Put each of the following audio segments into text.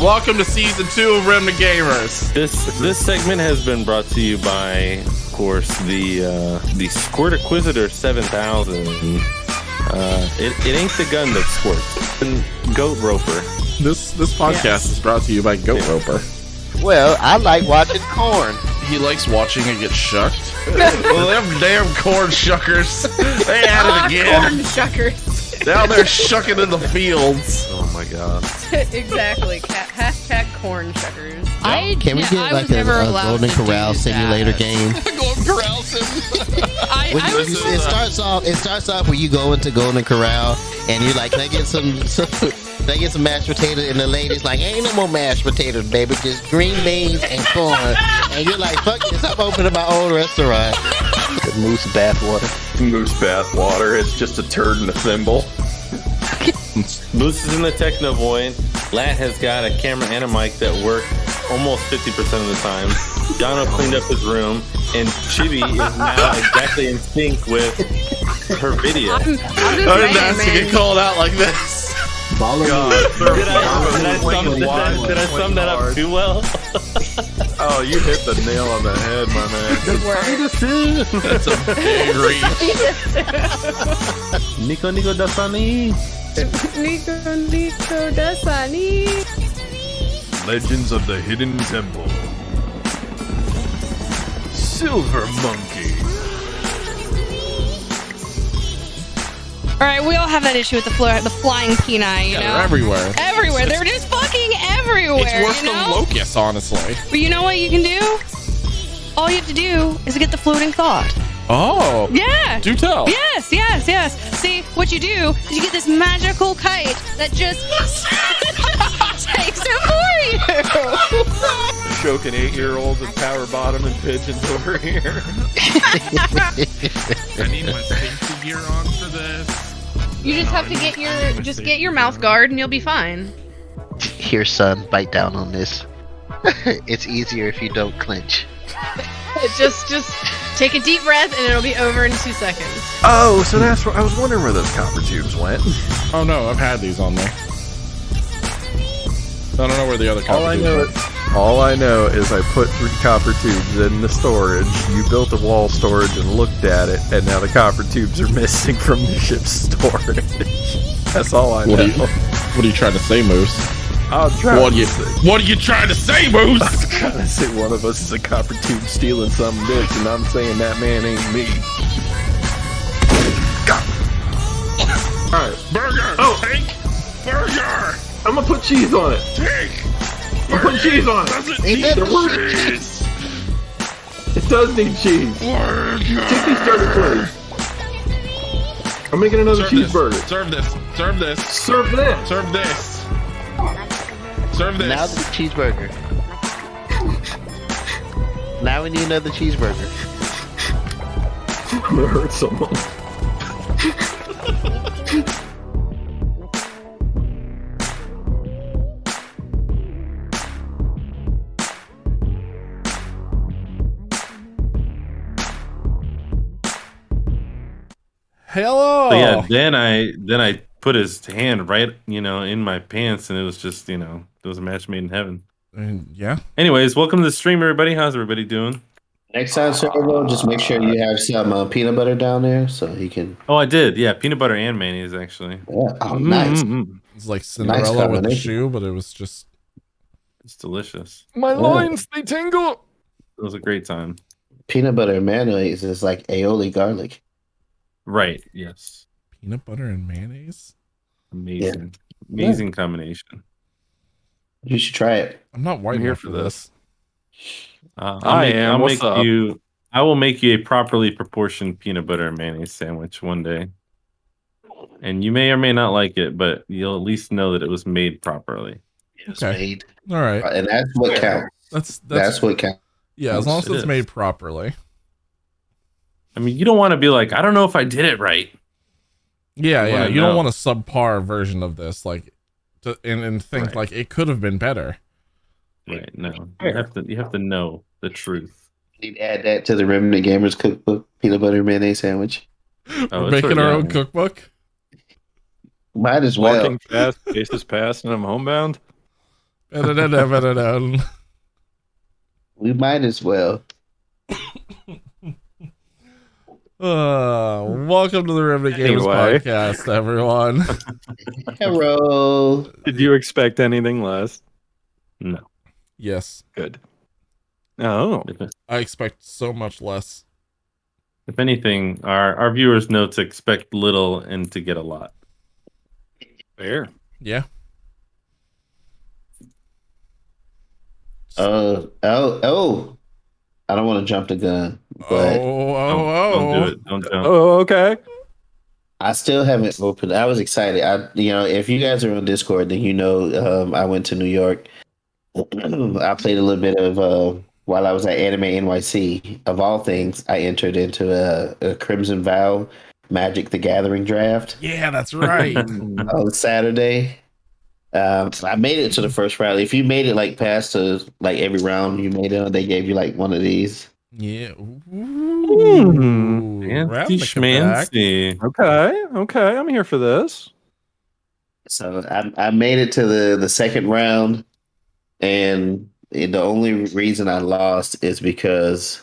Welcome to season 2 of Remnant Gamers. This segment has been brought to you by, of course, the Squirt Inquisitor 7000. It ain't the gun that squirts. And Goat Roper. This podcast is brought to you by Goat Roper. Well, I like watching corn. He likes watching it get shucked. Well, them damn corn shuckers. They at it again. Corn shuckers. Down there shucking in the fields. Oh my god. Exactly. Hashtag corn shuckers. Can we get like a Golden Corral simulator game? Golden Corral sim. It starts off when you go into Golden Corral and you're like, can I get some mashed potatoes? And the lady's like, ain't no more mashed potatoes, baby, just green beans and corn. And you're like, fuck this, I'm opening my own restaurant. The moose bathwater. Moose bathwater. It's just a turd in a thimble. Moose is in the Techno Void. Lat has got a camera and a mic that work almost 50% of the time. Jono cleaned up his room, and Chibi is now exactly in sync with her video. I'm just I didn't ask to get called out like this. Did I sum that up too well? Oh, you hit the nail on the head, my man. That's a big reach. Nico Dasani. Nico Dasani. Legends of the Hidden Temple. Silver Monkey. All right, we all have that issue with the flying peni, you know? They're everywhere. Everywhere. They're just fucking everywhere, It's worse than locusts, honestly. But you know what you can do? All you have to do is get the floating thought. Oh. Yeah. Do tell. Yes. See, what you do is you get this magical kite that just takes it for you. Choking 8-year-olds and power bottom and pigeons over here. I need my safety gear on for this. You just have to get your mouth guard and you'll be fine. Here, son, bite down on this. It's easier if you don't clench. Just take a deep breath and it'll be over in 2 seconds. Oh, so that's where I was wondering where those copper tubes went. Oh no, I've had these on me. I don't know where the other copper tubes went. All I know is I put 3 copper tubes in the storage. You built a wall storage and looked at it, and now the copper tubes are missing from the ship's storage. That's all I know. What are you trying to say, Moose? What are you trying to say, Moose? I was trying to say one of us is a copper tube stealing some bitch, and I'm saying that man ain't me. Alright. Burger! Oh. Tank! Burger! I'm gonna put cheese on it. Tank! I'm putting cheese on it. Doesn't need cheese! It does need cheese. Burger! Take these burgers, please. I'm making another cheeseburger. Serve this. Serve this. Serve that. Serve this. Serve this. Now the cheeseburger. Now we need another cheeseburger. I'm gonna hurt someone. Hello. So yeah, then I put his hand right, in my pants, and it was just, it was a match made in heaven. Yeah. Anyways, welcome to the stream, everybody. How's everybody doing? Next time, Servo, just make sure you have some peanut butter down there so he can. Oh, I did. Yeah, peanut butter and mayonnaise, actually. Yeah. Oh, nice. It's like Cinderella with the shoe, but it was just. It's delicious. My loins, they tingle. It was a great time. Peanut butter and mayonnaise is like aioli garlic. Right. Yes. Peanut butter and mayonnaise. Amazing. Yeah. Amazing combination. You should try it. I'm not white here for this. I will make you a properly proportioned peanut butter and mayonnaise sandwich one day. And you may or may not like it, but you'll at least know that it was made properly. It's made. All right. And that's what counts. That's what counts. Yeah, as long as it's made properly. I mean, you don't want to be like, I don't know if I did it right. Yeah. You don't want a subpar version of this, like, and think right. like it could have been better. Right. No, you have to know the truth. You need to add that to the Remnant Gamers cookbook: peanut butter mayonnaise sandwich. We're making our own cookbook. Might as well. Walking fast, faces past, and I'm homebound. We might as well. Welcome to the Remnant Gamers Anyway. podcast, everyone. Hello. Did you expect anything less? No. Yes, Good. Oh, I expect so much less. If anything, our viewers know to expect little and to get a lot. fair. Yeah. Oh. I don't want to jump the gun, but Don't do it. Don't jump. Oh, okay. I still haven't opened. I was excited. If you guys are on Discord, then I went to New York. I played a little bit of while I was at Anime NYC. Of all things, I entered into a Crimson Vow Magic the Gathering draft Yeah, that's right. on Saturday. I made it to the first round. If you made it like past to like every round you made it, they gave you like one of these. Yeah. Fancy schmancy. Okay. I'm here for this. So I made it to the second round, and the only reason I lost is because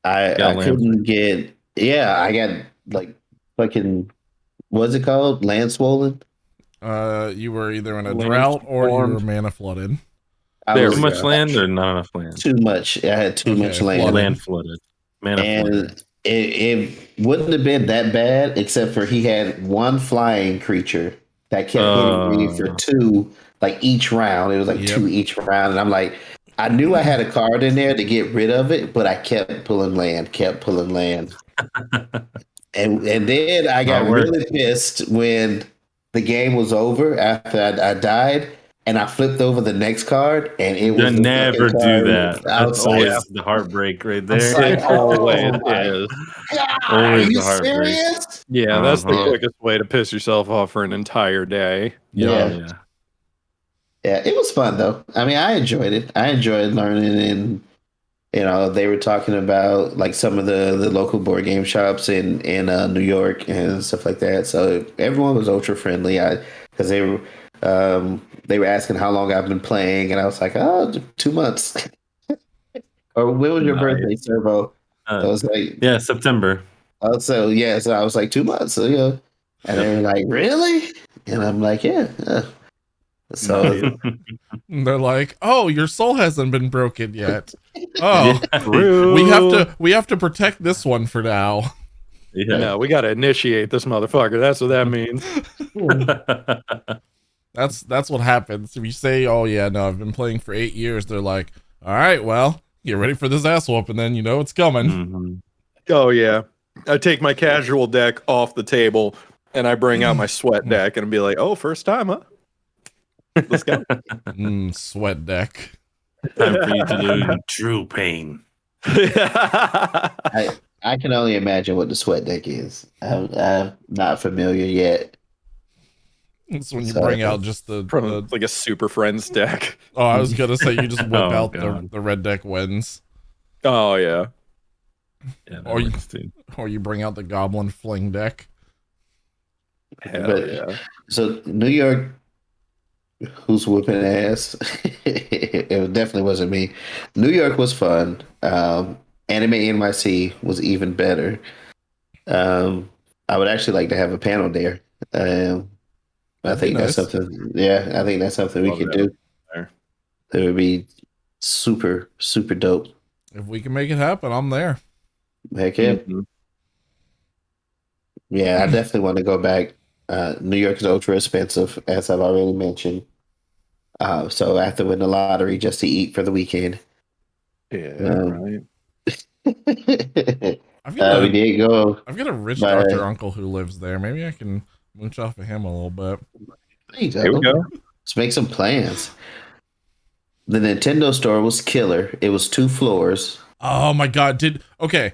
I couldn't get. Yeah, I got like fucking. What's it called? Land swollen. You were either in a Land drought or you were formed. mana flooded. Too much land or not enough land? Too much. I had too much land. flooded. Land flooded. Mana flooded. And it wouldn't have been that bad, except for he had one flying creature that kept hitting me for two, like each round. It was like two each round. And I'm like, I knew I had a card in there to get rid of it, but I kept pulling land. And then I got really pissed when the game was over after I died, and I flipped over the next card, and it was never do that. That's always the heartbreak right there. Like, Always is. Are Always you the heartbreak. serious? Yeah, that's the Uh-huh. quickest way to piss yourself off for an entire day. Yeah. Yeah, it was fun though. I mean, I enjoyed it. I enjoyed learning, and they were talking about like some of the local board game shops in New York and stuff like that. So everyone was ultra friendly. Because they were asking how long I've been playing, and I was like, 2 months. Or when was your birthday, Servo? I was like, September. So I was like 2 months. So and they were like, really? And I'm like, yeah. So They're like, "Oh, your soul hasn't been broken yet. Oh, True. we have to protect this one for now." Yeah. No, we got to initiate this motherfucker. That's what that means. That's what happens if you say, "Oh yeah, no, I've been playing for 8 years." They're like, "All right, well, get ready for this ass whoop," and then you know it's coming. Mm-hmm. Oh, yeah. I take my casual deck off the table and I bring out my sweat deck and be like, oh, first time, huh? Let's go. Sweat deck. Time for you to learn true pain. I can only imagine what the sweat deck is. I'm not familiar yet. It's when you bring out just From like a Super Friends deck. Oh, I was gonna say you just whip Oh, out God. the red deck wins, Oh, yeah. Yeah, or you bring out the Goblin Fling deck. Hell But- yeah. So New York, who's whooping ass? It definitely wasn't me. New York was fun. Anime NYC was even better. I would actually like to have a panel there. I think that's something. Yeah, I think that's something we could do. There. It would be super, super dope. If we can make it happen, I'm there. Heck yeah. Mhm. Yeah, I definitely want to go back. New York is ultra expensive, as I've already mentioned. So I have to win the lottery just to eat for the weekend. Yeah, right. I've got We did go. I've got a rich Bye. doctor uncle who lives there. Maybe I can mooch off of him a little bit. There you go. Here we go. Let's make some plans. The Nintendo store was killer. It was 2 floors. Oh my god, okay.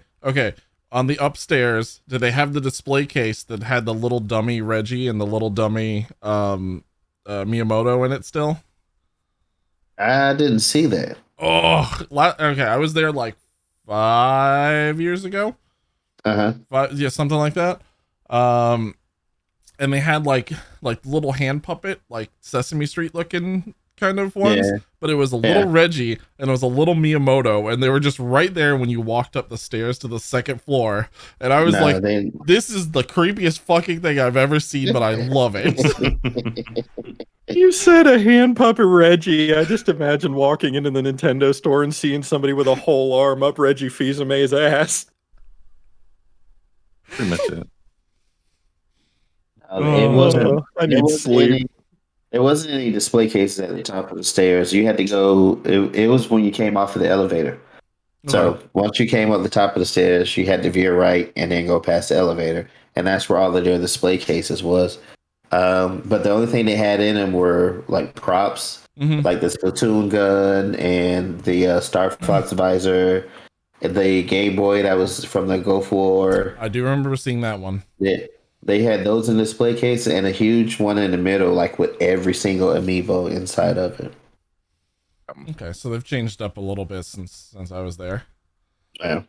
On the upstairs, did they have the display case that had the little dummy Reggie and the little dummy Miyamoto in it still? I didn't see that. Oh, okay. I was there like 5 years ago. Yeah, something like that. And they had like little hand puppet, like Sesame Street looking kind of ones, but it was a little Reggie and it was a little Miyamoto, and they were just right there when you walked up the stairs to the second floor. And I was this is the creepiest fucking thing I've ever seen, but I love it. You said a hand puppet Reggie. I just imagine walking into the Nintendo store and seeing somebody with a whole arm up Reggie Fils-Aimé's ass. Pretty much it. It wasn't. I need sleep. There wasn't any display cases at the top of the stairs. You had to go. It was when you came off of the elevator. So once you came up the top of the stairs, you had to veer right and then go past the elevator, and that's where all of their display cases was. But the only thing they had in them were like props, like the Splatoon gun and the Star Fox visor, the Game Boy that was from the Gulf War. I do remember seeing that one. Yeah, they had those in display case and a huge one in the middle, like with every single amiibo inside of it. Okay, so they've changed up a little bit since I was there. Yeah.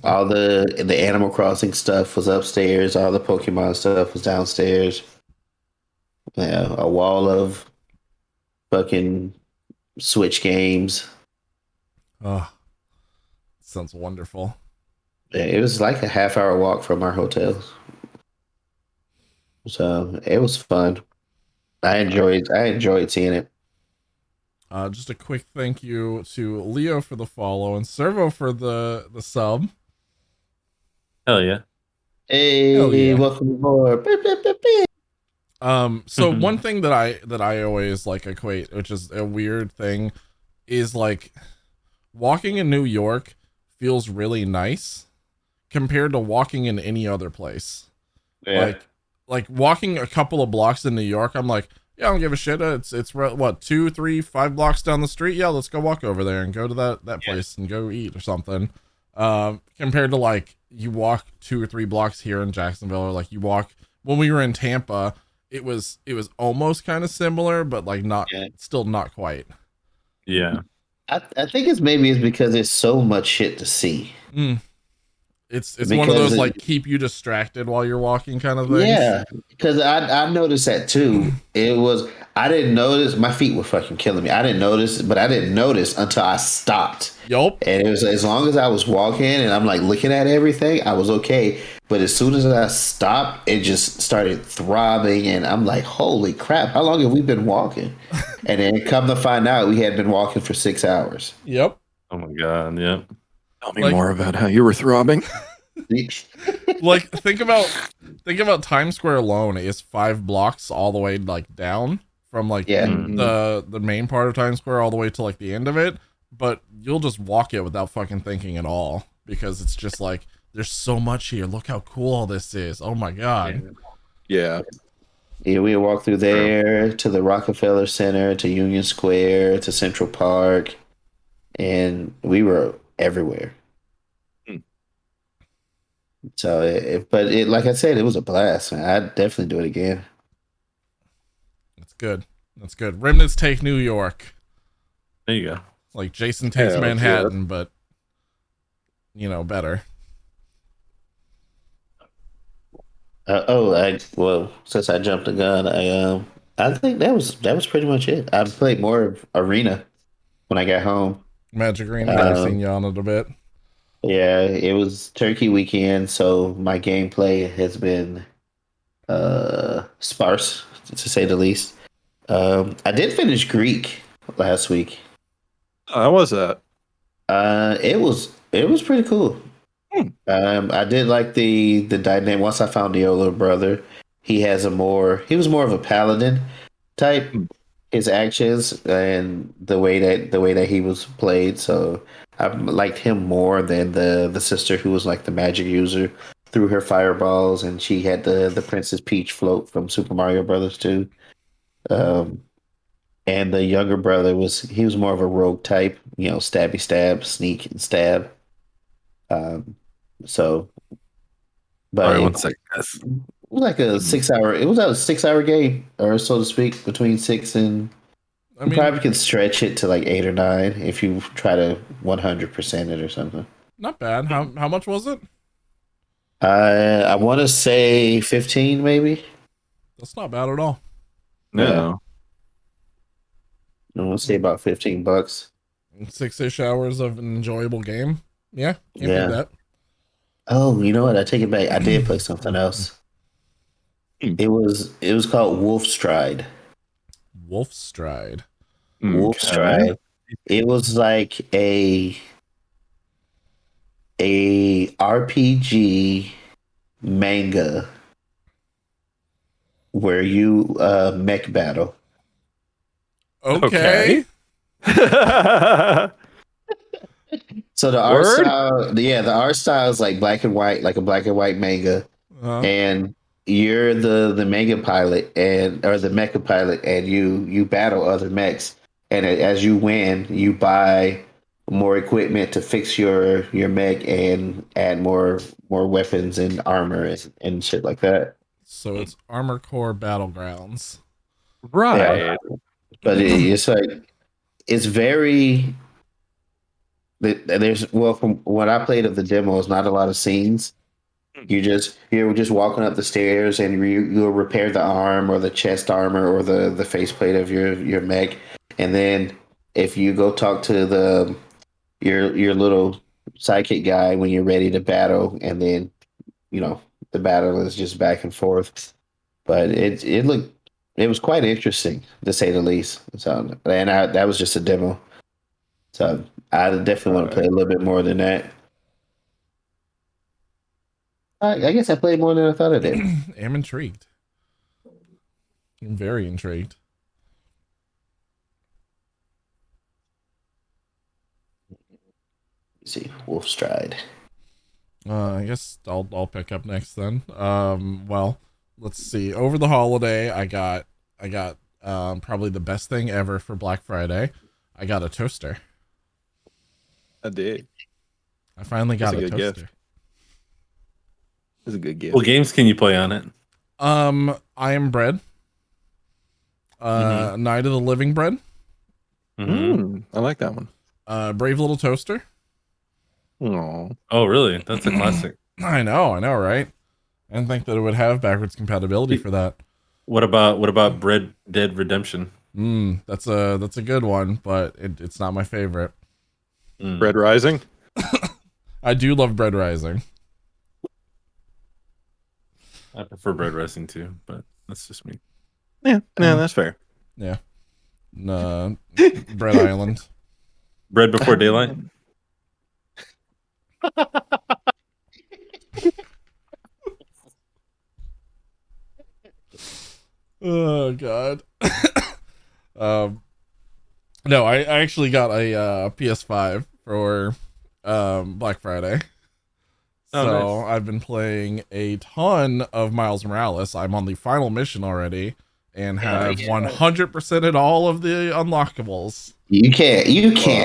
All the Animal Crossing stuff was upstairs. All the Pokemon stuff was downstairs. Yeah, a wall of fucking Switch games. Oh, sounds wonderful. Yeah, it was like a half-hour walk from our hotels, so it was fun. I enjoyed seeing it. Just a quick thank you to Leo for the follow and Servo for the sub. Hell yeah. Hey, welcome aboard. So one thing that I always like equate, which is a weird thing, is like walking in New York feels really nice compared to walking in any other place. Yeah. Like walking a couple of blocks in New York, I'm like, yeah, I don't give a shit. It's what, 2, 3, 5 blocks down the street. Yeah, let's go walk over there and go to that place and go eat or something. Compared to like you walk 2 or 3 blocks here in Jacksonville, or like you walk when we were in Tampa, it was almost kind of similar, but like still not quite. Yeah. I think it's because there's so much shit to see. It's one of those like keep you distracted while you're walking kind of things. Yeah, because I noticed that too. I didn't notice. My feet were fucking killing me. I didn't notice until I stopped. Yup. And it was as long as I was walking and I'm like looking at everything, I was okay. But as soon as I stopped, it just started throbbing, and I'm like, holy crap! How long have we been walking? And then come to find out, we had been walking for 6 hours. Yep. Oh my god. Yep. Tell me more about how you were throbbing. Like think about Times Square alone is 5 blocks all the way like down from like the main part of Times Square all the way to like the end of it, but you'll just walk it without fucking thinking at all because it's just like there's so much here. Look how cool all this is. Oh my god. Yeah. Yeah, we walked through there to the Rockefeller Center, to Union Square, to Central Park, and we were everywhere. So, like I said, it was a blast. Man. I'd definitely do it again. That's good. That's good. Remnants take New York. There you go. Like Jason takes Manhattan, but better. Since I jumped the gun, I think that was pretty much it. I played more of Arena when I got home. Magic Arena, I've seen you on it a bit. Yeah, it was Turkey weekend, so my gameplay has been sparse, to say the least. I did finish Greek last week. How was that? It was pretty cool. I did like the dynamic. Once I found the older brother, he was more of a paladin type. His actions and the way that he was played, so I liked him more than the sister who was like the magic user, threw her fireballs, and she had the Princess Peach float from Super Mario Brothers 2. And the younger brother was more of a rogue type, stabby stab, sneak and stab. So, but all right, 1 second, guys. It was like a 6 hour. It was a 6 hour game, or so to speak, between 6 and. You probably could stretch it to like 8 or 9 if you try to 100% it or something. Not bad. How much was it? I want to say 15, maybe. That's not bad at all. No. I want to say about $15. 6-ish hours of an enjoyable game. Yeah, can't beat Yeah. that. Oh, you know what? I take it back. I did play something else. It was called Wolf Stride. Wolf Stride. Wolf Stride. It was like a RPG manga where you mech battle. Okay. So the art style, the art style is like black and white, like a black and white manga, and you're the mega pilot or the mecha pilot, and you battle other mechs, and as you win, you buy more equipment to fix your mech and add more weapons and armor and shit like that. So it's Armor Core Battlegrounds. Right. Yeah. But it's like it's very. There's from what I played of the demo, is not a lot of scenes. You're just walking up the stairs, and you'll repair the arm or the chest armor or the faceplate of your mech, and then if you go talk to your little sidekick guy when you're ready to battle, and then the battle is just back and forth. But it was quite interesting to say the least. So that was just a demo. So I definitely want to play a little bit more than that. I guess I played more than I thought I did. I'm intrigued. I'm very intrigued. Let's see, Wolf Stride. I guess I'll pick up next then. Well, let's see. Over the holiday, I got probably the best thing ever for Black Friday. I got a toaster. I did. I finally got a toaster. Gift. It's a good gift. What games can you play on it? I Am Bread. Night of the Living Bread. I like that one. Brave Little Toaster. Oh, really? That's a classic. I know, right? I didn't think that it would have backwards compatibility for that. What about Red Dead Redemption? That's a good one, but it's not my favorite. Bread Rising. I do love Bread Rising. I prefer Bread Rising too, but that's just me. Yeah, that's fair. Yeah. Bread Island. Bread Before Daylight. Oh God. No, I actually got a PS5 for Black Friday. So nice. I've been playing a ton of Miles Morales. I'm on the final mission already and have 100%ed all of the unlockables. You can't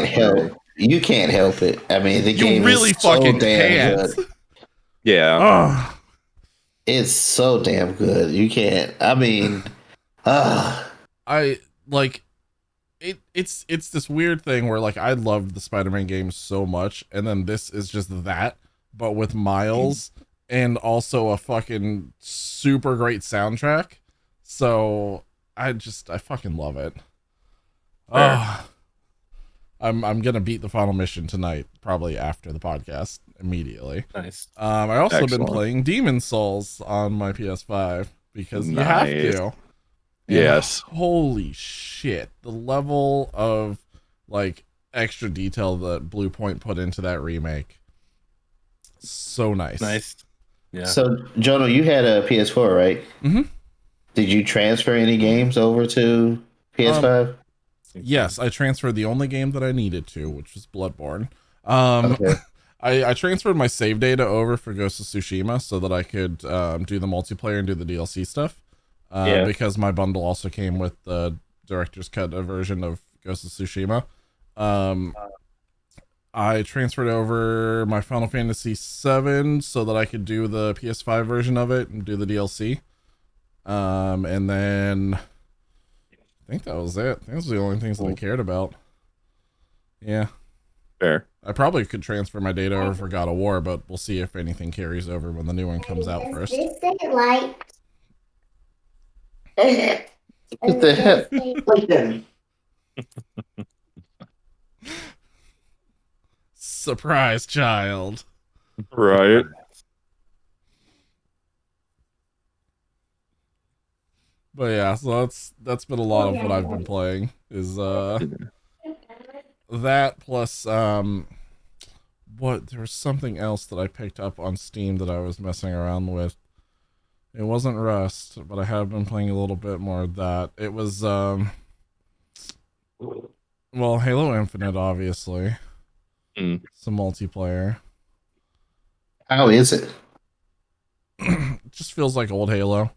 help it. I mean, the game really is so fucking damn can't. good. Yeah. It's so damn good. You can't. I mean, I like it's this weird thing where like I loved the Spider-Man games so much, and then this is just that, but with Miles and also a fucking super great soundtrack. So I fucking love it. I'm gonna beat the final mission tonight, probably after the podcast, immediately. Nice. I also been playing Demon's Souls on my PS5 because you have to. And yes. Holy shit. The level of like extra detail that Blue Point put into that remake. So nice. Nice. Yeah. So, Jono, you had a PS4, right? Mm-hmm. Did you transfer any games over to PS5? Yes, I transferred the only game that I needed to, which was Bloodborne. Okay. I transferred my save data over for Ghost of Tsushima so that I could do the multiplayer and do the DLC stuff. Because my bundle also came with the director's cut version of Ghost of Tsushima. I transferred over my Final Fantasy VII so that I could do the PS5 version of it and do the DLC. And then I think that was it. Those were the only things that I cared about. Yeah. Fair. I probably could transfer my data over for God of War, but we'll see if anything carries over when the new one comes out first. What the hell? Surprise, child. Right. But yeah, so that's been a lot of what I've been playing is that plus what there was something else that I picked up on Steam that I was messing around with. It wasn't Rust, but I have been playing a little bit more of that. It was well, Halo Infinite, obviously. Some multiplayer. How is it? It just feels like old Halo.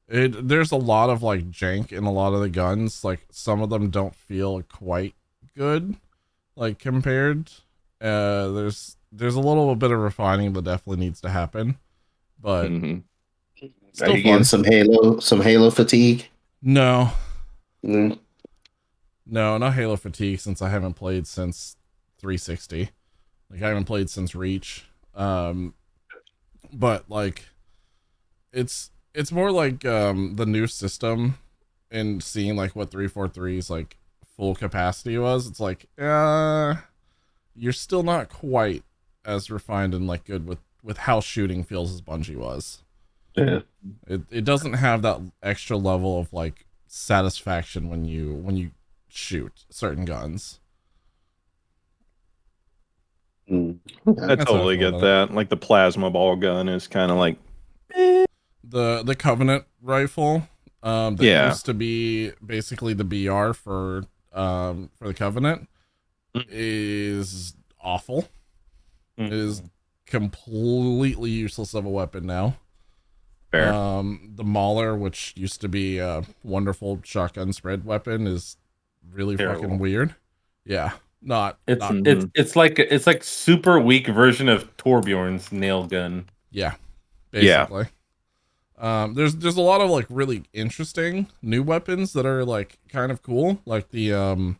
There's a lot of like jank in a lot of the guns. Like some of them don't feel quite good, like compared. There's a little bit of refining that definitely needs to happen, but Are you getting some Halo fatigue? No. Mm. No, not Halo fatigue since I haven't played since 360. Like I haven't played since Reach. But like it's more like the new system and seeing like what 343's like full capacity was. It's like you're still not quite as refined and like good with how shooting feels as Bungie was. Yeah. It doesn't have that extra level of like satisfaction when you shoot certain guns. I totally get that. Like the plasma ball gun is kind of like the Covenant rifle. That used to be basically the BR for the Covenant is awful. It is completely useless of a weapon now. Fair. The Mauler, which used to be a wonderful shotgun spread weapon, is really fucking weird. Yeah, it's like super weak version of Torbjorn's nail gun. Yeah, basically. There's a lot of like really interesting new weapons that are like kind of cool. Like the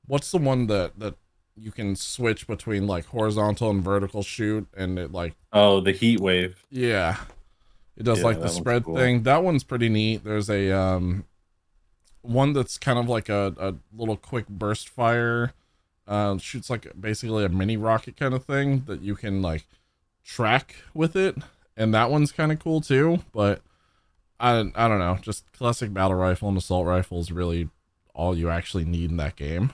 what's the one that you can switch between like horizontal and vertical shoot, and it like the heat wave. Yeah. It does like the spread thing. That one's pretty neat. There's a one that's kind of like a little quick burst fire. Shoots like basically a mini rocket kind of thing that you can like track with it. And that one's kind of cool too. But I don't know. Just classic battle rifle and assault rifle is really all you actually need in that game.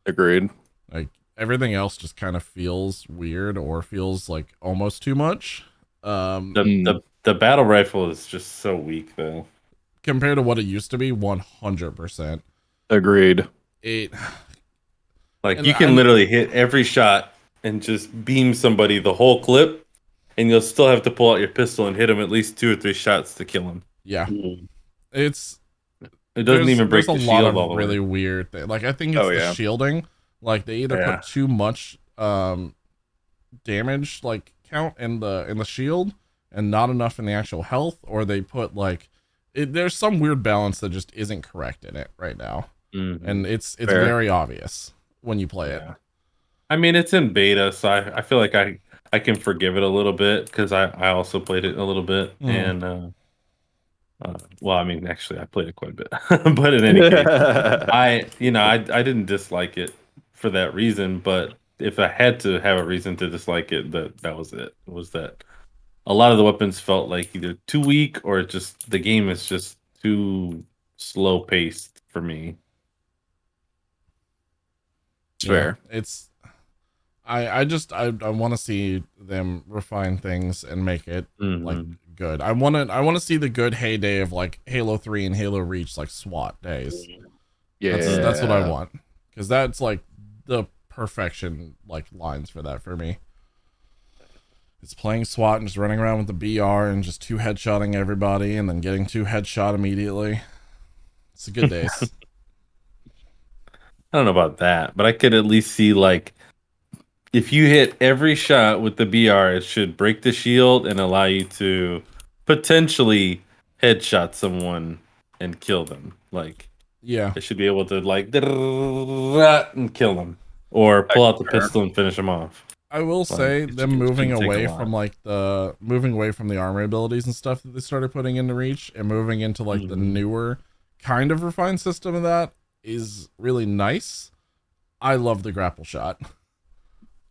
Agreed. Like everything else just kind of feels weird or feels like almost too much. The battle rifle is just so weak though. Compared to what it used to be, 100%. Agreed. Like you can literally hit every shot and just beam somebody the whole clip, and you'll still have to pull out your pistol and hit him at least 2 or 3 shots to kill him. Yeah. It doesn't even break the shield all the way. There's a lot of really weird things. Like I think it's the shielding. Like they either put too much damage like count in the shield and not enough in the actual health, or they put like there's some weird balance that just isn't correct in it right now. And it's very obvious when you play it. I mean, it's in beta, so I feel like I can forgive it a little bit because I also played it a little bit. And well, I mean, actually I played it quite a bit. But in any case, I didn't dislike it for that reason, but if I had to have a reason to dislike it, that was it. Was that a lot of the weapons felt like either too weak or just the game is just too slow paced for me. Fair. It's I want to see them refine things and make it like good. I want to see the good heyday of like Halo 3 and Halo Reach, like SWAT days. Yeah, that's what I want, because that's like the perfection like lines for that for me. It's playing SWAT and just running around with the BR and just 2 headshotting everybody and then getting 2 headshot immediately. It's a good days. I don't know about that, but I could at least see like if you hit every shot with the BR, it should break the shield and allow you to potentially headshot someone and kill them. Like, they should be able to like and kill them, or pull out the pistol and finish them off. I will say them moving away from the armor abilities and stuff that they started putting into Reach and moving into like the newer kind of refined system of that is really nice. I love the grapple shot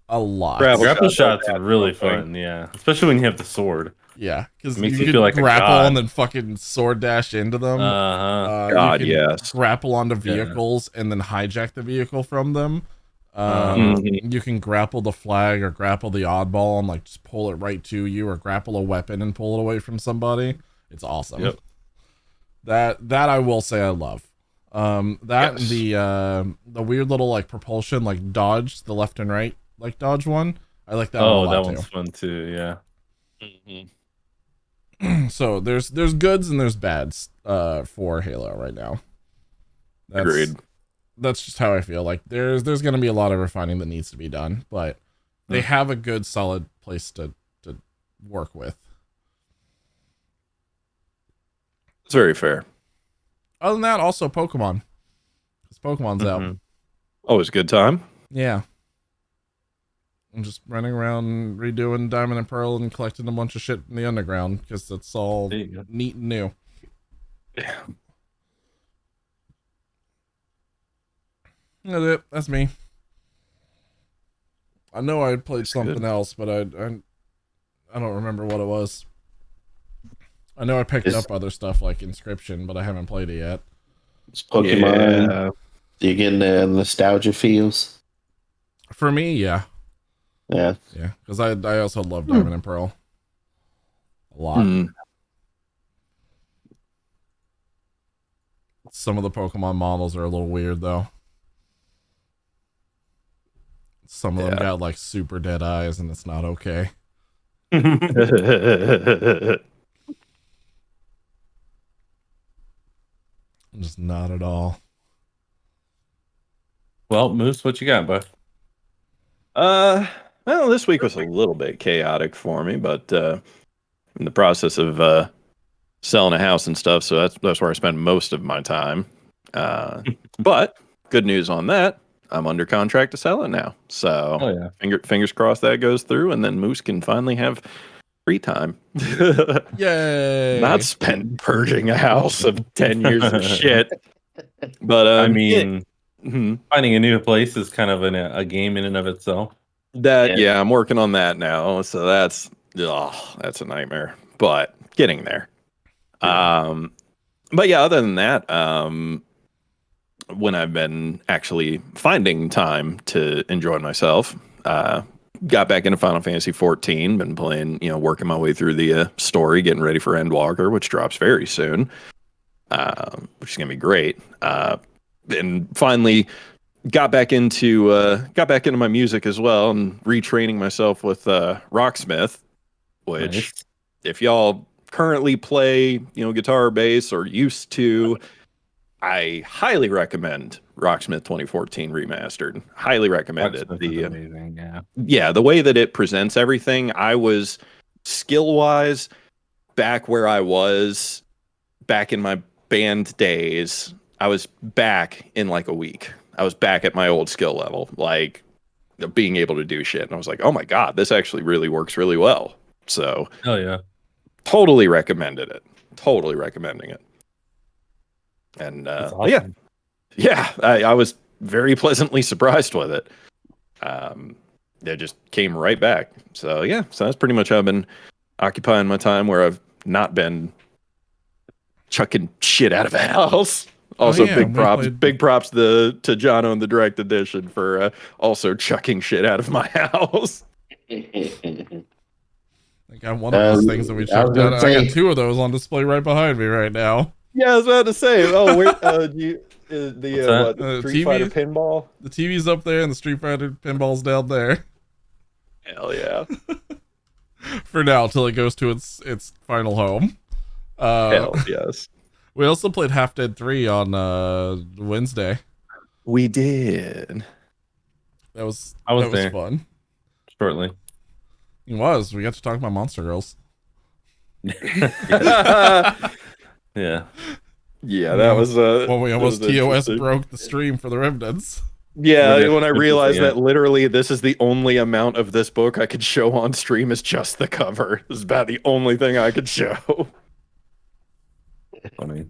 a lot. Grapple shots are really fun, yeah. Especially when you have the sword. Yeah, because makes you you feel like a grapple god. and then fucking sword dash into them. God, you can yes. grapple onto vehicles and then hijack the vehicle from them. You can grapple the flag or grapple the oddball and like just pull it right to you, or grapple a weapon and pull it away from somebody. It's awesome. Yep. That I will say I love. And the weird little like propulsion, like dodge, the left and right like dodge one. I like that one a lot that one's fun too, yeah. So there's goods and there's bads for Halo right now. Agreed. That's just how I feel. Like there's going to be a lot of refining that needs to be done, but they have a good solid place to work with. It's very fair. Other than that, also Pokemon. Because Pokemon's out. Always a good time. Yeah. I'm just running around redoing Diamond and Pearl and collecting a bunch of shit in the underground because it's all neat and new. Yeah. That's it. That's me. I know I played something else, but I don't remember what it was. I know I picked up other stuff like Inscription, but I haven't played it yet. It's Pokemon. Yeah. Do you get the nostalgia feels? For me, yeah. Yeah. Yeah, because I also love Diamond and Pearl a lot. Some of the Pokemon models are a little weird, though. Some of them got like super dead eyes, and it's not okay. Just not at all. Well, Moose, what you got, bud? Well, this week was a little bit chaotic for me, but in the process of selling a house and stuff, so that's where I spend most of my time. But good news on that, I'm under contract to sell it now. So fingers crossed that goes through, and then Moose can finally have free time. Yay! Not spent purging a house of 10 years of shit. But I mean, finding a new place is kind of a game in and of itself. I'm working on that now. So that's a nightmare, but getting there. But yeah, other than that, when I've been actually finding time to enjoy myself, got back into Final Fantasy 14, been playing, working my way through the story, getting ready for Endwalker, which drops very soon, which is going to be great. And finally got back into my music as well, and retraining myself with Rocksmith, which if y'all currently play, guitar or bass or used to, I highly recommend Rocksmith 2014 Remastered. Highly recommend it. Amazing, the way that it presents everything, I was skill-wise back where I was back in my band days. I was back in like a week. I was back at my old skill level, like being able to do shit. And I was like, oh my God, this actually really works really well. So, hell yeah. Totally recommended it. Totally recommending it. And awesome. I was very pleasantly surprised with it. It just came right back. So that's pretty much how I've been occupying my time, where I've not been chucking shit out of the house. Also, big props to Jono and the Direct Edition for also chucking shit out of my house. I got one of those things that we chucked out. I got two of those on display right behind me right now. Yeah, I was about to say. Oh, where the Street Fighter pinball? The TV's up there, and the Street Fighter pinball's down there. Hell yeah! For now, till it goes to its final home. Hell yes. We also played Half Dead 3 on Wednesday. We did. I was there. Fun. Shortly. It was. We got to talk about Monster Girls. Yeah. Yeah, that was when we almost TOS broke the stream for the Remnants. Yeah, when I realized that literally this is the only amount of this book I could show on stream is just the cover. This is about the only thing I could show. Funny.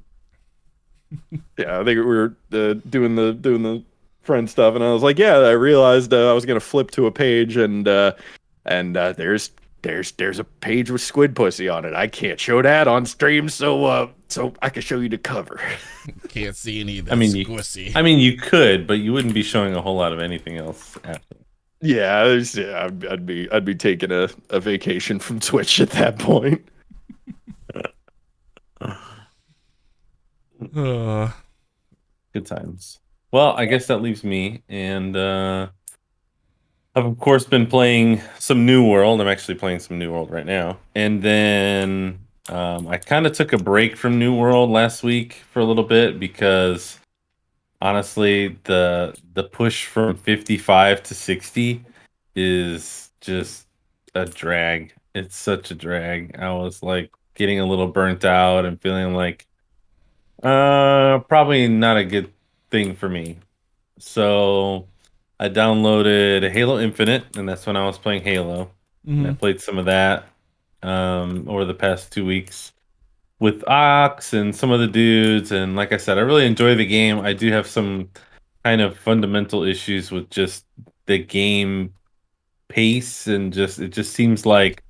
Yeah, I think we were doing the friend stuff, and I was like, yeah, I realized I was gonna flip to a page, and there's a page with squid pussy on it. I can't show that on stream, so I can show you the cover. Can't see any of that I mean, squissy. you could, but you wouldn't be showing a whole lot of anything else after. Yeah, I'd be taking a vacation from Twitch at that point. Good times. Well, I guess that leaves me, and I've of course been playing some New World. I'm actually playing some New World right now, and then I kind of took a break from New World last week for a little bit because honestly, the push from 55 to 60 is just a drag. It's such a drag. I was like getting a little burnt out and feeling like probably not a good thing for me. So I downloaded Halo Infinite, and that's when I was playing Halo. And I played some of that over the past 2 weeks with Ox and some of the dudes. And like I said, I really enjoy the game. I do have some kind of fundamental issues with just the game pace, and it just seems like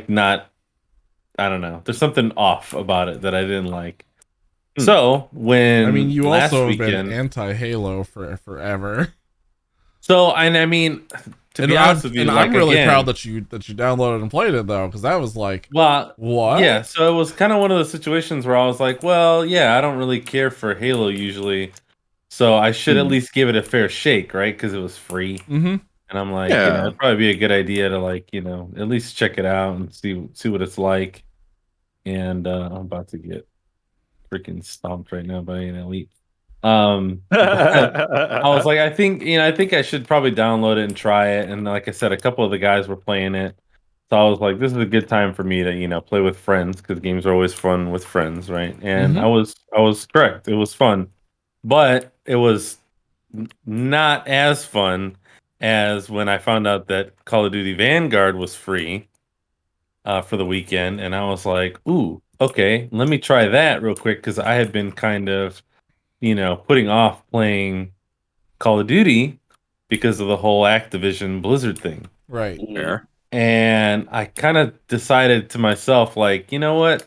not, I don't know. There's something off about it that I didn't like. So when I mean, you last also have weekend, been anti-Halo for forever. so and I mean, to be honest with you, and like, I'm really again, proud that you downloaded and played it though, because that was like, well, what? yeah. So it was kind of one of those situations where I was like, well, yeah, I don't really care for Halo usually, so I should at least give it a fair shake, right? Because it was free. Mm-hmm. And I'm like, Yeah. it'd probably be a good idea to like, at least check it out and see what it's like. And I'm about to get freaking stomped right now by an elite. But I was like, I think I should probably download it and try it. And like I said, a couple of the guys were playing it. So I was like, this is a good time for me to, play with friends, because games are always fun with friends, right? And I was correct. It was fun. But it was not as fun as when I found out that Call of Duty Vanguard was free for the weekend, and I was like, "Ooh, okay, let me try that real quick," because I had been kind of, putting off playing Call of Duty because of the whole Activision Blizzard thing. Right. Fair. And I kind of decided to myself, like, you know what?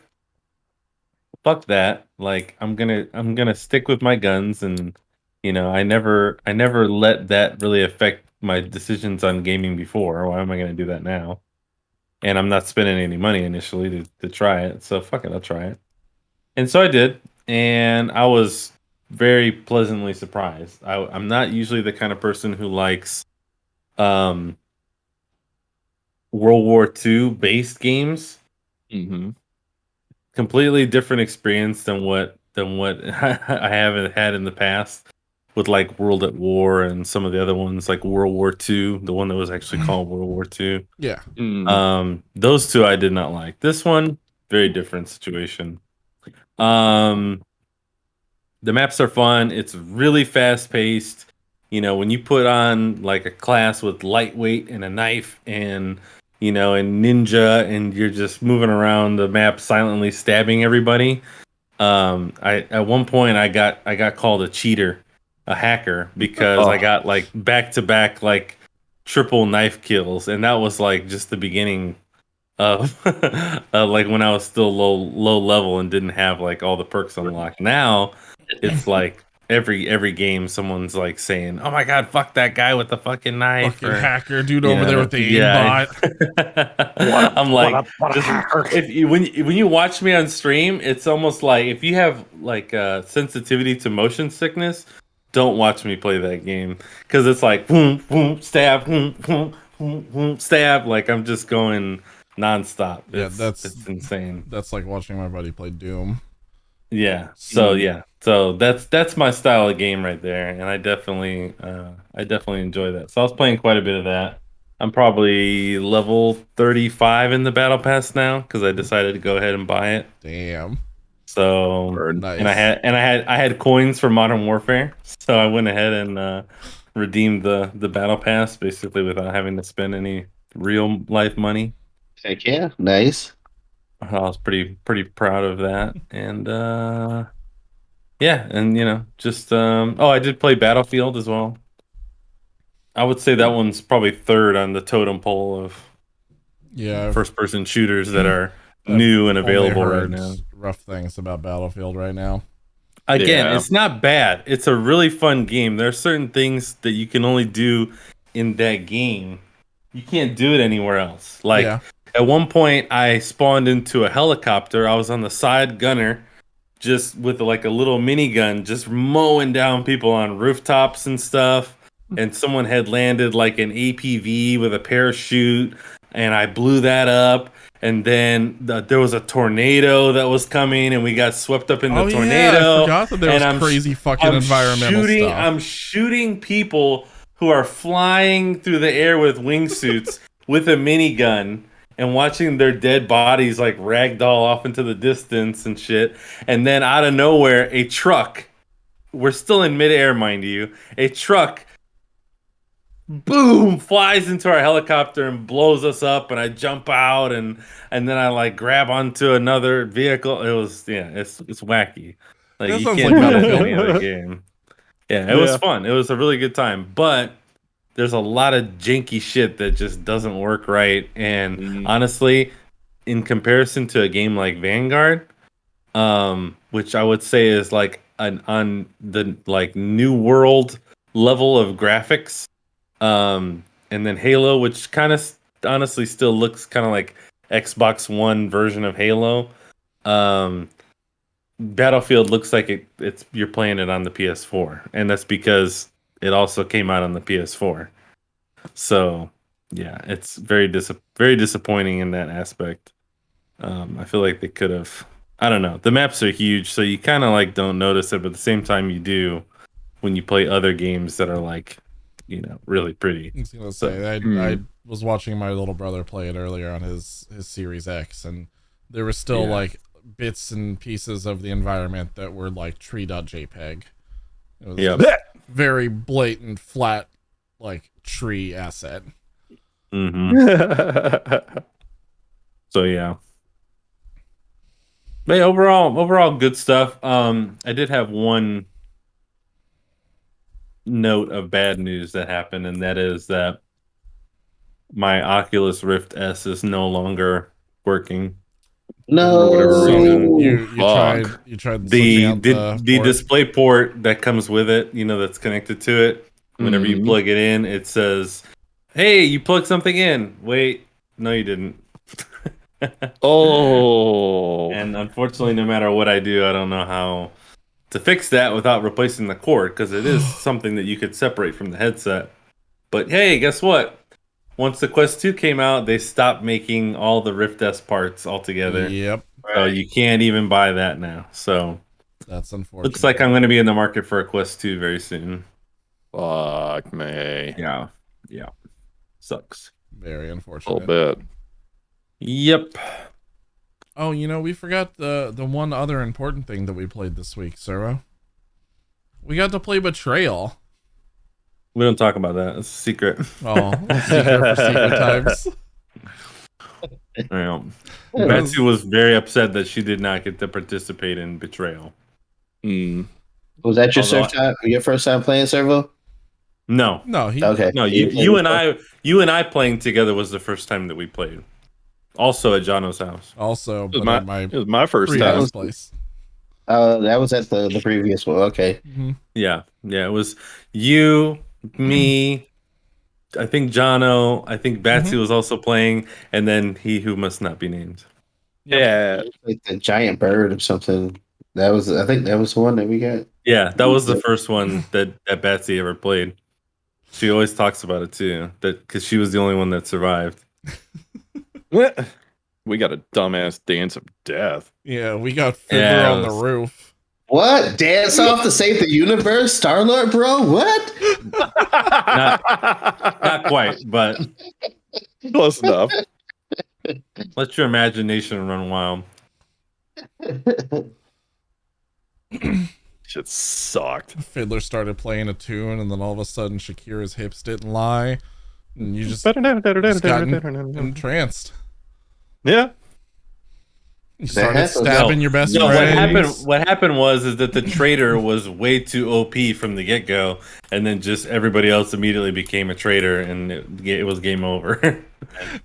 Fuck that. Like, I'm gonna stick with my guns, and I never let that really affect my decisions on gaming before. Why am I gonna do that now? And I'm not spending any money initially to try it. So fuck it, I'll try it. And so I did, and I was very pleasantly surprised. I'm not usually the kind of person who likes um World War II based games. Mm-hmm. Completely different experience than what I haven't had in the past with like World at War and some of the other ones, like World War II, the one that was actually called World War II. Yeah. Those two I did not like. This one, very different situation. The maps are fun. It's really fast paced. When you put on like a class with lightweight and a knife and and ninja, and you're just moving around the map silently stabbing everybody. I at one point I got called a cheater, a hacker, because I got like back to back like triple knife kills, and that was like just the beginning of like when I was still low level and didn't have like all the perks unlocked. Now it's like every game someone's like saying, "Oh my god, fuck that guy with the fucking knife." Fucking hacker dude over there with the aimbot. I'm like, when you watch me on stream, it's almost like if you have like sensitivity to motion sickness, don't watch me play that game, because it's like boom, boom, stab, boom, boom, boom, boom, stab. Like I'm just going nonstop. It's insane. That's like watching my buddy play Doom. Yeah. So that's my style of game right there, and I definitely enjoy that. So I was playing quite a bit of that. I'm probably level 35 in the battle pass now because I decided to go ahead and buy it. Damn. So nice. And I had coins for Modern Warfare, so I went ahead and redeemed the battle pass basically without having to spend any real life money. Heck yeah, nice. I was pretty proud of that. And yeah, and just I did play Battlefield as well. I would say that one's probably third on the totem pole of first person shooters that are new and available right now. Rough things about Battlefield right now. Again, it's not bad. It's a really fun game. There are certain things that you can only do in that game. You can't do it anywhere else. Like at one point, I spawned into a helicopter. I was on the side gunner, just with like a little minigun, just mowing down people on rooftops and stuff. And someone had landed like an APV with a parachute, and I blew that up. And then there was a tornado that was coming, and we got swept up in the tornado. Yeah, I forgot that there was crazy fucking environmental stuff. I'm shooting people who are flying through the air with wingsuits with a minigun and watching their dead bodies like ragdoll off into the distance and shit. And then out of nowhere, a truck, we're still in midair, mind you, a truck boom flies into our helicopter and blows us up, and I jump out and then I like grab onto another vehicle. It was it's wacky. Like you can't do that in any other game. Yeah, it was fun. It was a really good time, but there's a lot of janky shit that just doesn't work right. And honestly, in comparison to a game like Vanguard, which I would say is like on the like new world level of graphics, and then Halo, which kind of honestly still looks kind of like Xbox One version of Halo. Battlefield looks like it's you're playing it on the PS4, and that's because it also came out on the PS4. So yeah, it's very disappointing in that aspect. I feel like they could have. I don't know. The maps are huge, so you kind of like don't notice it, but at the same time you do when you play other games that are like, really pretty. I was gonna say, I was watching my little brother play it earlier on his Series X, and there were still like bits and pieces of the environment that were like tree.jpg. It was very blatant, flat, like tree asset. So yeah. But overall good stuff. I did have one note of bad news that happened, and that is that my Oculus Rift S is no longer working. No, for whatever reason. You tried the display port that comes with it, that's connected to it. Whenever you plug it in, it says, "Hey, you plugged something in." Wait, no, you didn't. And unfortunately, no matter what I do, I don't know how to fix that without replacing the cord, because it is something that you could separate from the headset. But hey, guess what? Once the Quest 2 came out, they stopped making all the Rift S parts altogether. Yep. So you can't even buy that now. So that's unfortunate. Looks like I'm going to be in the market for a Quest 2 very soon. Fuck me. Yeah. Sucks. Very unfortunate. A little bit. Yep. Oh, we forgot the one other important thing that we played this week, Suro. We got to play Betrayal. We don't talk about that. It's a secret. Oh, secret for secret times. Yeah. Betsy was very upset that she did not get to participate in Betrayal. Was that your first time playing Servo? No. Okay. No, you and I playing together was the first time that we played. Also at Jono's house. Also, it was my first time. Place. That was at the previous one. Okay. Mm-hmm. Yeah. It was you, me, I think Jono, I think Batsy was also playing, and then he who must not be named. Yeah. Like the giant bird or something. I think that was the one that we got. Yeah, that was the first one that Batsy ever played. She always talks about it too, because she was the only one that survived. We got a dumbass dance of death. Yeah, we got Fiddler on the roof. What? Dance off to save the universe? Star-Lord, bro? What? Not quite, but close enough. Let your imagination run wild. Shit sucked. Fiddler started playing a tune, and then all of a sudden Shakira's hips didn't lie. And you just got entranced. Yeah. You started has to- stabbing your best No, friends. what happened is that the traitor was way too OP from the get go, and then just everybody else immediately became a traitor, and it was game over.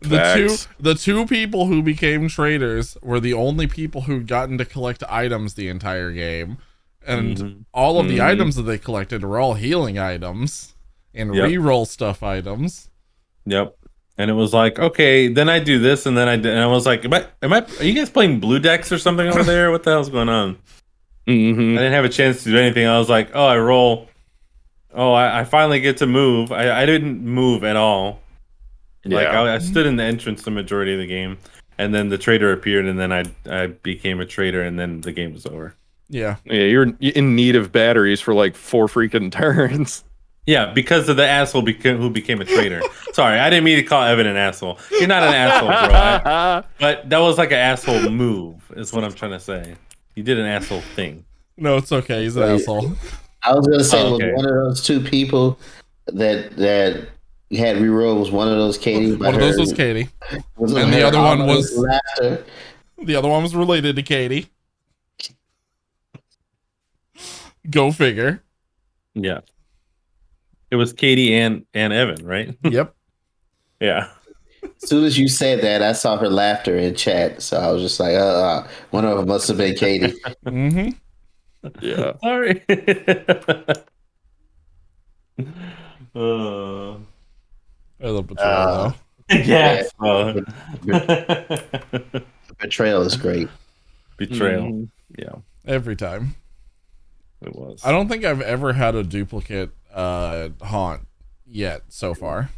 The two people who became traitors were the only people who'd gotten to collect items the entire game, and all of the items that they collected were all healing items and reroll stuff items. Yep. And it was like, okay, then I do this, and then I did, and I was like, are you guys playing Blue Decks or something over there? What the hell's going on? I didn't have a chance to do anything. I was like, oh, I roll. Oh, I finally get to move. I didn't move at all. Like I stood in the entrance the majority of the game, and then the traitor appeared, and then I became a traitor, and then the game was over. Yeah, you're in need of batteries for like 4 freaking turns. Yeah, because of the asshole who became a traitor. Sorry, I didn't mean to call Evan an asshole. You're not an asshole, bro. But that was like an asshole move, is what I'm trying to say. You did an asshole thing. No, it's okay. He's an asshole. I was gonna say, okay. was one of those two people that had reroll was one of those Katie. One of those was Katie, and the other one was laughter. The other one was related to Katie. Go figure. Yeah. It was Katie and Evan, right? Yep. Yeah. As soon as you said that, I saw her laughter in chat, so I was just like, one of them must have been Katie. Yeah. Sorry. I love betrayal, though. Yes. Betrayal is great. Betrayal. Yeah. Every time. It was. I don't think I've ever had a duplicate haunt yet so far.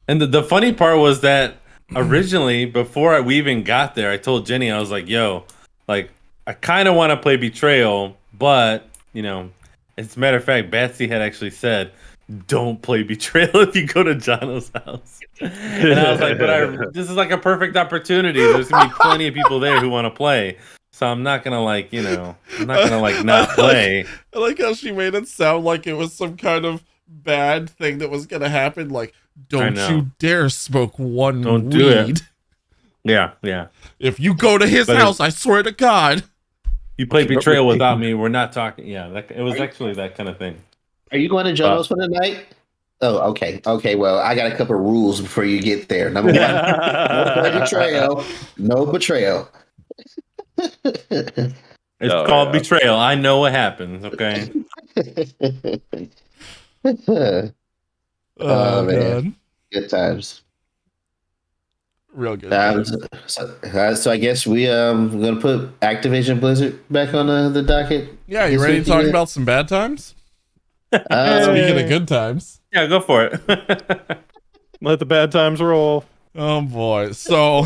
And the funny part was that originally, before we even got there, I told Jenny, I was like, yo, like, I kind of want to play Betrayal, but, as a matter of fact, Batsy had actually said, don't play Betrayal if you go to Jono's house. And I was like, but this is like a perfect opportunity. There's going to be plenty of people there who want to play. So I'm not going to not play. I like how she made it sound like it was some kind of bad thing that was going to happen. Like, don't you dare smoke one don't weed. Do it. Yeah. If you go to his house, I swear to God. You play Betrayal without me. We're not talking. Yeah, it was actually that kind of thing. Are you going to Jono's for the night? Oh, okay. Okay, well, I got a couple of rules before you get there. Number one, no betrayal. No betrayal. It's called Betrayal. I know what happens, okay? Oh, man. Good times. Real good. So I guess we're going to put Activision Blizzard back on the docket. Yeah, you ready to talk about some bad times? Speaking of good times. Yeah, go for it. Let the bad times roll. Oh, boy. So...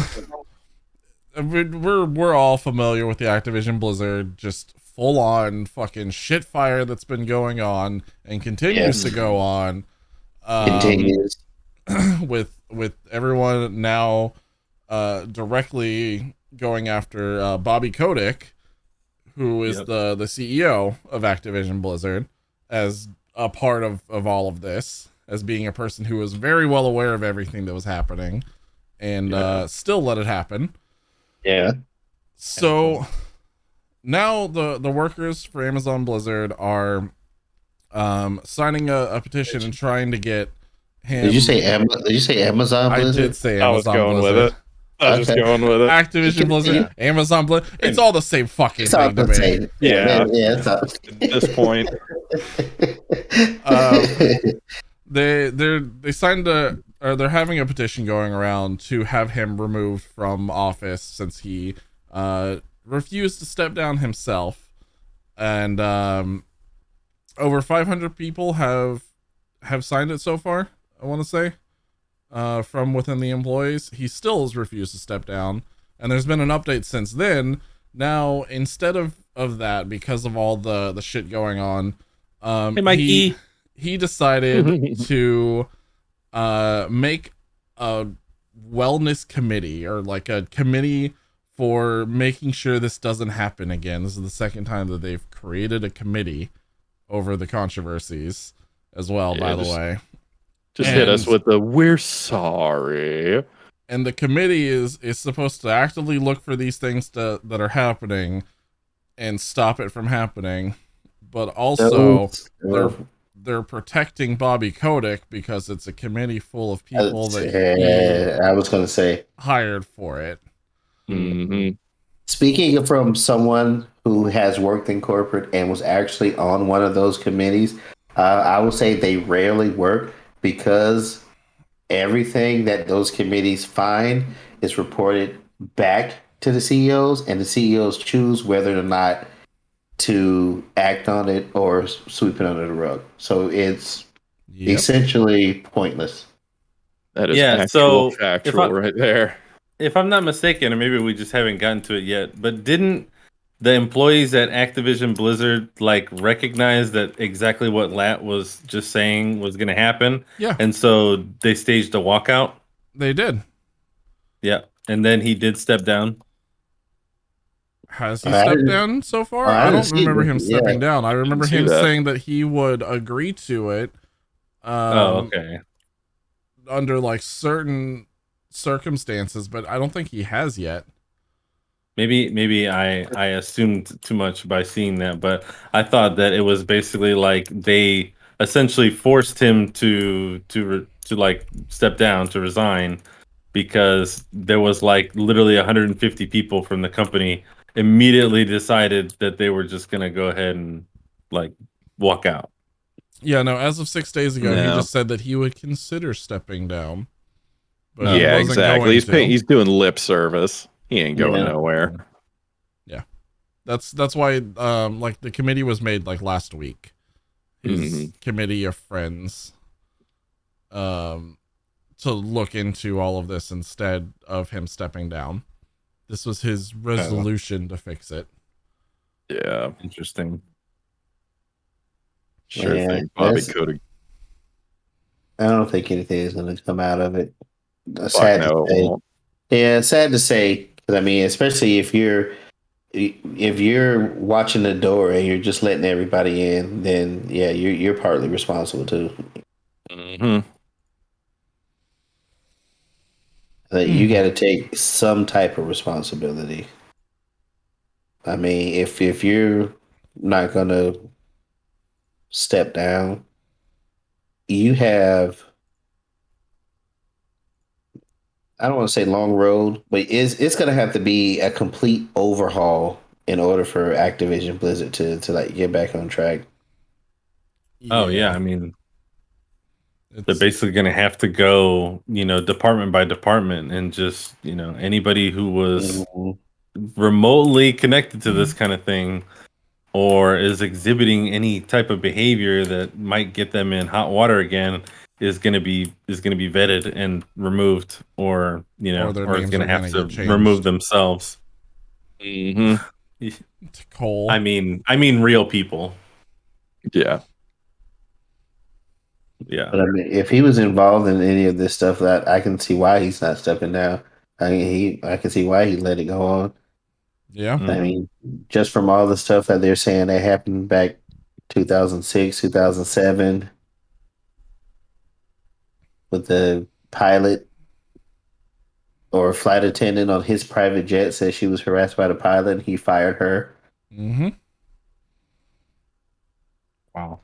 We're all familiar with the Activision Blizzard just full on fucking shit fire that's been going on and continues to go on. Continues with everyone now directly going after Bobby Kotick, who is the CEO of Activision Blizzard, as a part of all of this, as being a person who was very well aware of everything that was happening and still let it happen. Yeah. So now the workers for Amazon Blizzard are signing a petition and trying to get him. Did you say Amazon Blizzard? I did say Amazon I was going Blizzard. with it. I was just going with it. Activision Blizzard, Amazon Blizzard. It's all the same fucking thing to me. Yeah. It's at this point. They signed they're having a petition going around to have him removed from office since he refused to step down himself, and over 500 people have signed it so far. I want to say from within the employees. He still has refused to step down, and there's been an update since then. Now, instead of that, because of all the shit going on, hey, Mikey. He decided to make a wellness committee, or like a committee for making sure this doesn't happen again. This is the second time that they've created a committee over the controversies as well, by the way. Just hit us with the "we're sorry." and the committee is supposed to actively look for these things that are happening and stop it from happening, but also they're protecting Bobby Kotick because it's a committee full of people that I was going to say hired for it. Mm-hmm. Speaking from someone who has worked in corporate and was actually on one of those committees, I would say they rarely work because everything that those committees find is reported back to the CEOs, and the CEOs choose whether or not to act on it or sweep it under the rug. So it's essentially pointless. That is actual factual right there. If I'm not mistaken, or maybe we just haven't gotten to it yet, but didn't the employees at Activision Blizzard like recognize that exactly what Lat was just saying was going to happen? Yeah. And so they staged a walkout? They did. Yeah. And then he did step down. Has he stepped down so far? I don't remember him stepping down. I remember him saying that he would agree to it. Okay. Under like certain circumstances, but I don't think he has yet. Maybe I assumed too much by seeing that, but I thought that it was basically like they essentially forced him to like step down, to resign, because there was like literally 150 people from the company immediately decided that they were just gonna go ahead and like walk out. Yeah, no, as of 6 days ago, he just said that he would consider stepping down. But yeah, exactly. He's doing lip service. He ain't going nowhere. Yeah. That's why like the committee was made like last week. His committee of friends to look into all of this instead of him stepping down. This was his resolution to fix it. Yeah. Interesting. Sure thing. Bobby Kotick. I don't think anything is going to come out of it. Sad to say. Yeah, sad to say. Because I mean, especially if you're watching the door and you're just letting everybody in, then yeah, you're partly responsible too. Mm-hmm. You got to take some type of responsibility. I mean, if you're not gonna step down, you have, I don't want to say long road, but it's gonna have to be a complete overhaul in order for Activision Blizzard to like get back on track. Oh yeah, I mean, they're basically going to have to go, department by department, and just, anybody who was remotely connected to this kind of thing or is exhibiting any type of behavior that might get them in hot water again is going to be vetted and removed, or or is going to have to remove themselves. Cole. I mean real people. Yeah. Yeah. But I mean, if he was involved in any of this stuff, that I can see why he's not stepping down. I mean, I can see why he let it go on. Yeah. I mean, just from all the stuff that they're saying that happened back 2006, 2007 with the pilot or flight attendant on his private jet said she was harassed by the pilot and he fired her. Mm-hmm. Wow.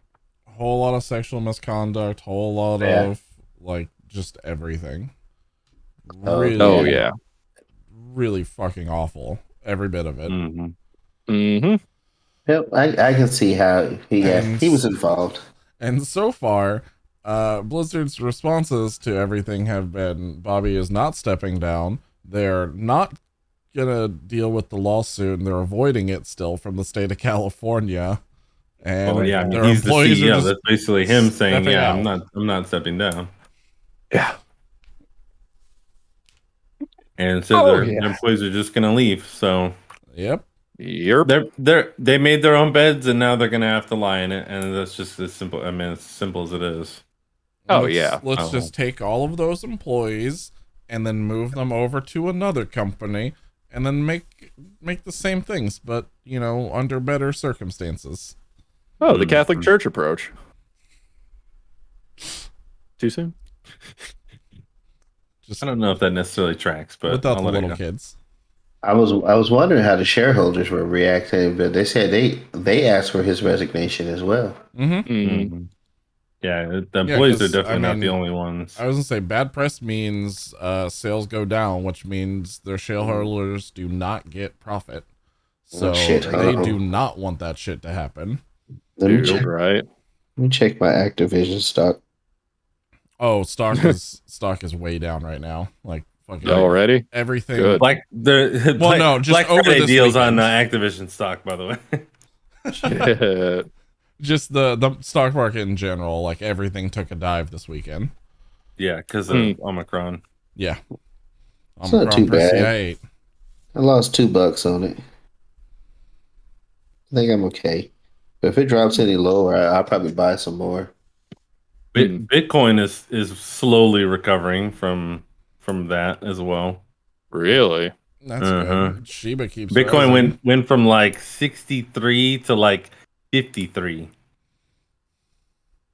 Whole lot of sexual misconduct, whole lot of like just everything. Really, really fucking awful. Every bit of it. Yep, I can see how he was involved. And so far, Blizzard's responses to everything have been Bobby is not stepping down. They're not gonna deal with the lawsuit, and they're avoiding it still from the state of California. And he's the CEO. That's basically him saying, "Yeah, I'm not stepping down." Yeah. And so their employees are just gonna leave. So, yep. They made their own beds, and now they're gonna have to lie in it. And that's just as simple. I mean, as simple as it is. Let's just take all of those employees and then move them over to another company, and then make the same things, but under better circumstances. Oh, the Catholic Church approach. Too soon? Just I don't know if that necessarily tracks, but without I'll the let it little go. kids. I was wondering how the shareholders were reacting, but they said they asked for his resignation as well. Mm-hmm. Mhm. Yeah, the Yeah, employees are 'cause, definitely I not the mean, only ones. I was gonna say bad press means sales go down, which means their shareholders do not get profit. So shit, they uh-oh. do not want that shit to happen. Let me Dude, check. right? Let me check my Activision stock. Oh, stock is way down right now. Like fucking Already? everything. Good. Like the Well, no, just Black over Friday this deals weekend. on Activision stock, by the way. Shit. Just the stock market in general. Like everything took a dive this weekend. Yeah, because of Omicron. Yeah, It's not too bad. CI8. I lost $2 on it. I think I'm okay. But if it drops any lower, I'll probably buy some more. Bitcoin is slowly recovering from that as well. Really? That's good. Shiba keeps Bitcoin rising. went from like 63 to like 53.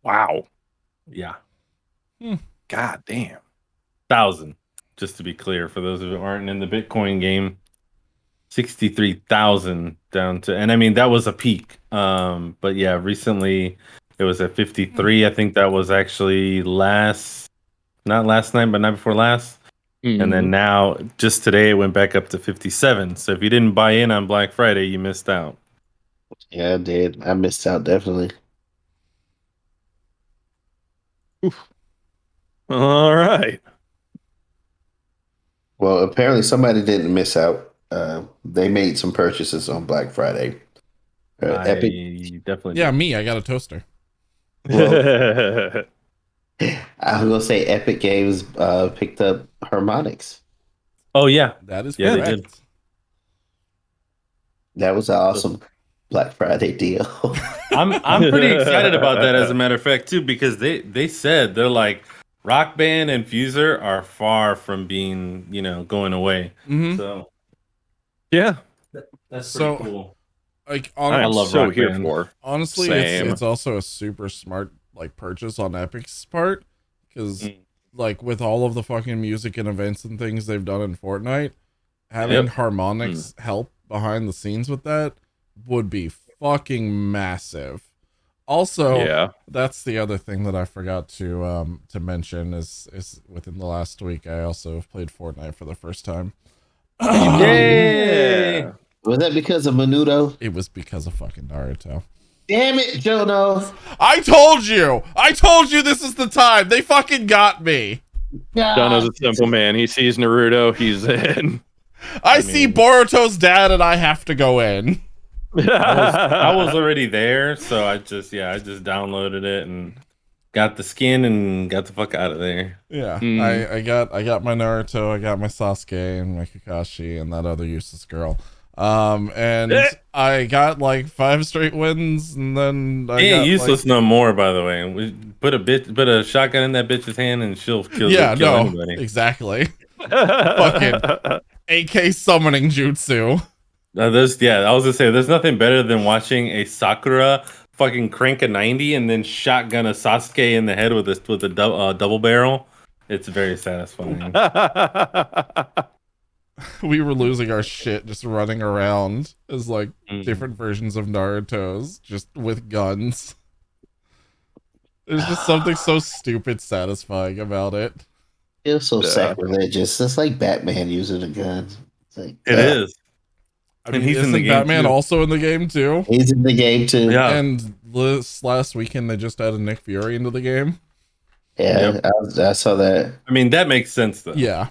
Wow. Yeah. God damn. 1,000. Just to be clear, for those who aren't in the Bitcoin game, 63,000 down to, and I mean that was a peak. But yeah, recently it was at 53. I think that was actually not last night, but night before last. And then now, just today, it went back up to 57. So if you didn't buy in on Black Friday, you missed out. Yeah, I did. I missed out definitely. All right. Well, apparently somebody didn't miss out. They made some purchases on Black Friday. Epic. Definitely. Yeah, me. I got a toaster. Well, I was gonna say Epic Games picked up Harmonix. Oh yeah, that is correct. They did. That was an awesome Black Friday deal. I'm pretty excited about that, as a matter of fact, too, because they said they're like Rock Band and Fuser are far from being going away. Mm-hmm. So yeah, that's pretty cool. Like I love so Rock here Band. for. Honestly, Same. it's also a super smart like purchase on Epic's part, because like with all of the fucking music and events and things they've done in Fortnite, having Harmonix help behind the scenes with that would be fucking massive. Also, that's the other thing that I forgot to mention is within the last week I also have played Fortnite for the first time. Yay! Was that because of Menudo? It was because of fucking Naruto. Damn it, Jono! I told you this is the time. They fucking got me. Jono's a simple man. He sees Naruto, he's in. I see Boruto's dad, and I have to go in. I was already there, so I just downloaded it and got the skin and got the fuck out of there. Yeah, I got my Naruto, I got my Sasuke and my Kakashi and that other useless girl. And I got like 5 straight wins, and then I ain't got, useless no more. By the way, we put a shotgun in that bitch's hand and she'll kill anybody. Exactly. Fucking AK summoning jutsu. I was gonna say, there's nothing better than watching a Sakura fucking crank a 90 and then shotgun a Sasuke in the head with a double barrel. It's very satisfying. We were losing our shit just running around as like different versions of Naruto's just with guns. There's just something so stupid satisfying about it. It's so sacrilegious. It's like Batman using a gun. It's like, it is. I mean, he's in the game Batman too. Also in the game too. He's in the game too. Yeah. And this last weekend they just added Nick Fury into the game. Yeah, I saw that. I mean, that makes sense though. Yeah.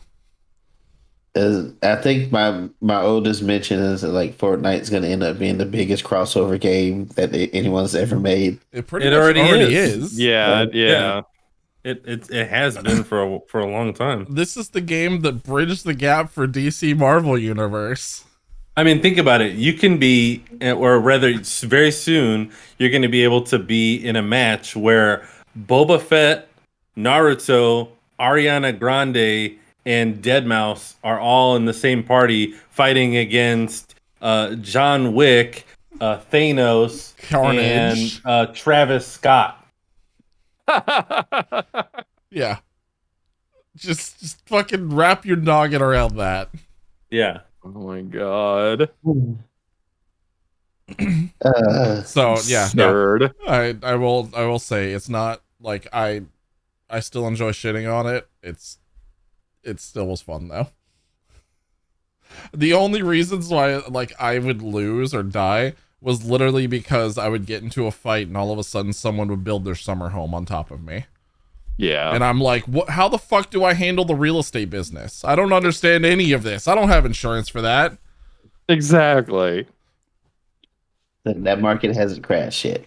I think my oldest mention is that like Fortnite's going to end up being the biggest crossover game that anyone's ever made. It already is. Yeah. It has been for a long time. This is the game that bridged the gap for DC Marvel universe. I mean, think about it. You can be, or rather, very soon, you're going to be able to be in a match where Boba Fett, Naruto, Ariana Grande, and Deadmau5 are all in the same party fighting against John Wick, Thanos, Carnage, and Travis Scott. Yeah. Just fucking wrap your noggin around that. Yeah. Oh my god. So yeah, no. Absurd. I will say it's not like I still enjoy shitting on it. It still was fun though. The only reasons why like I would lose or die was literally because I would get into a fight and all of a sudden someone would build their summer home on top of me. Yeah. And I'm like, what? How the fuck do I handle the real estate business? I don't understand any of this. I don't have insurance for that. Exactly. That market hasn't crashed yet.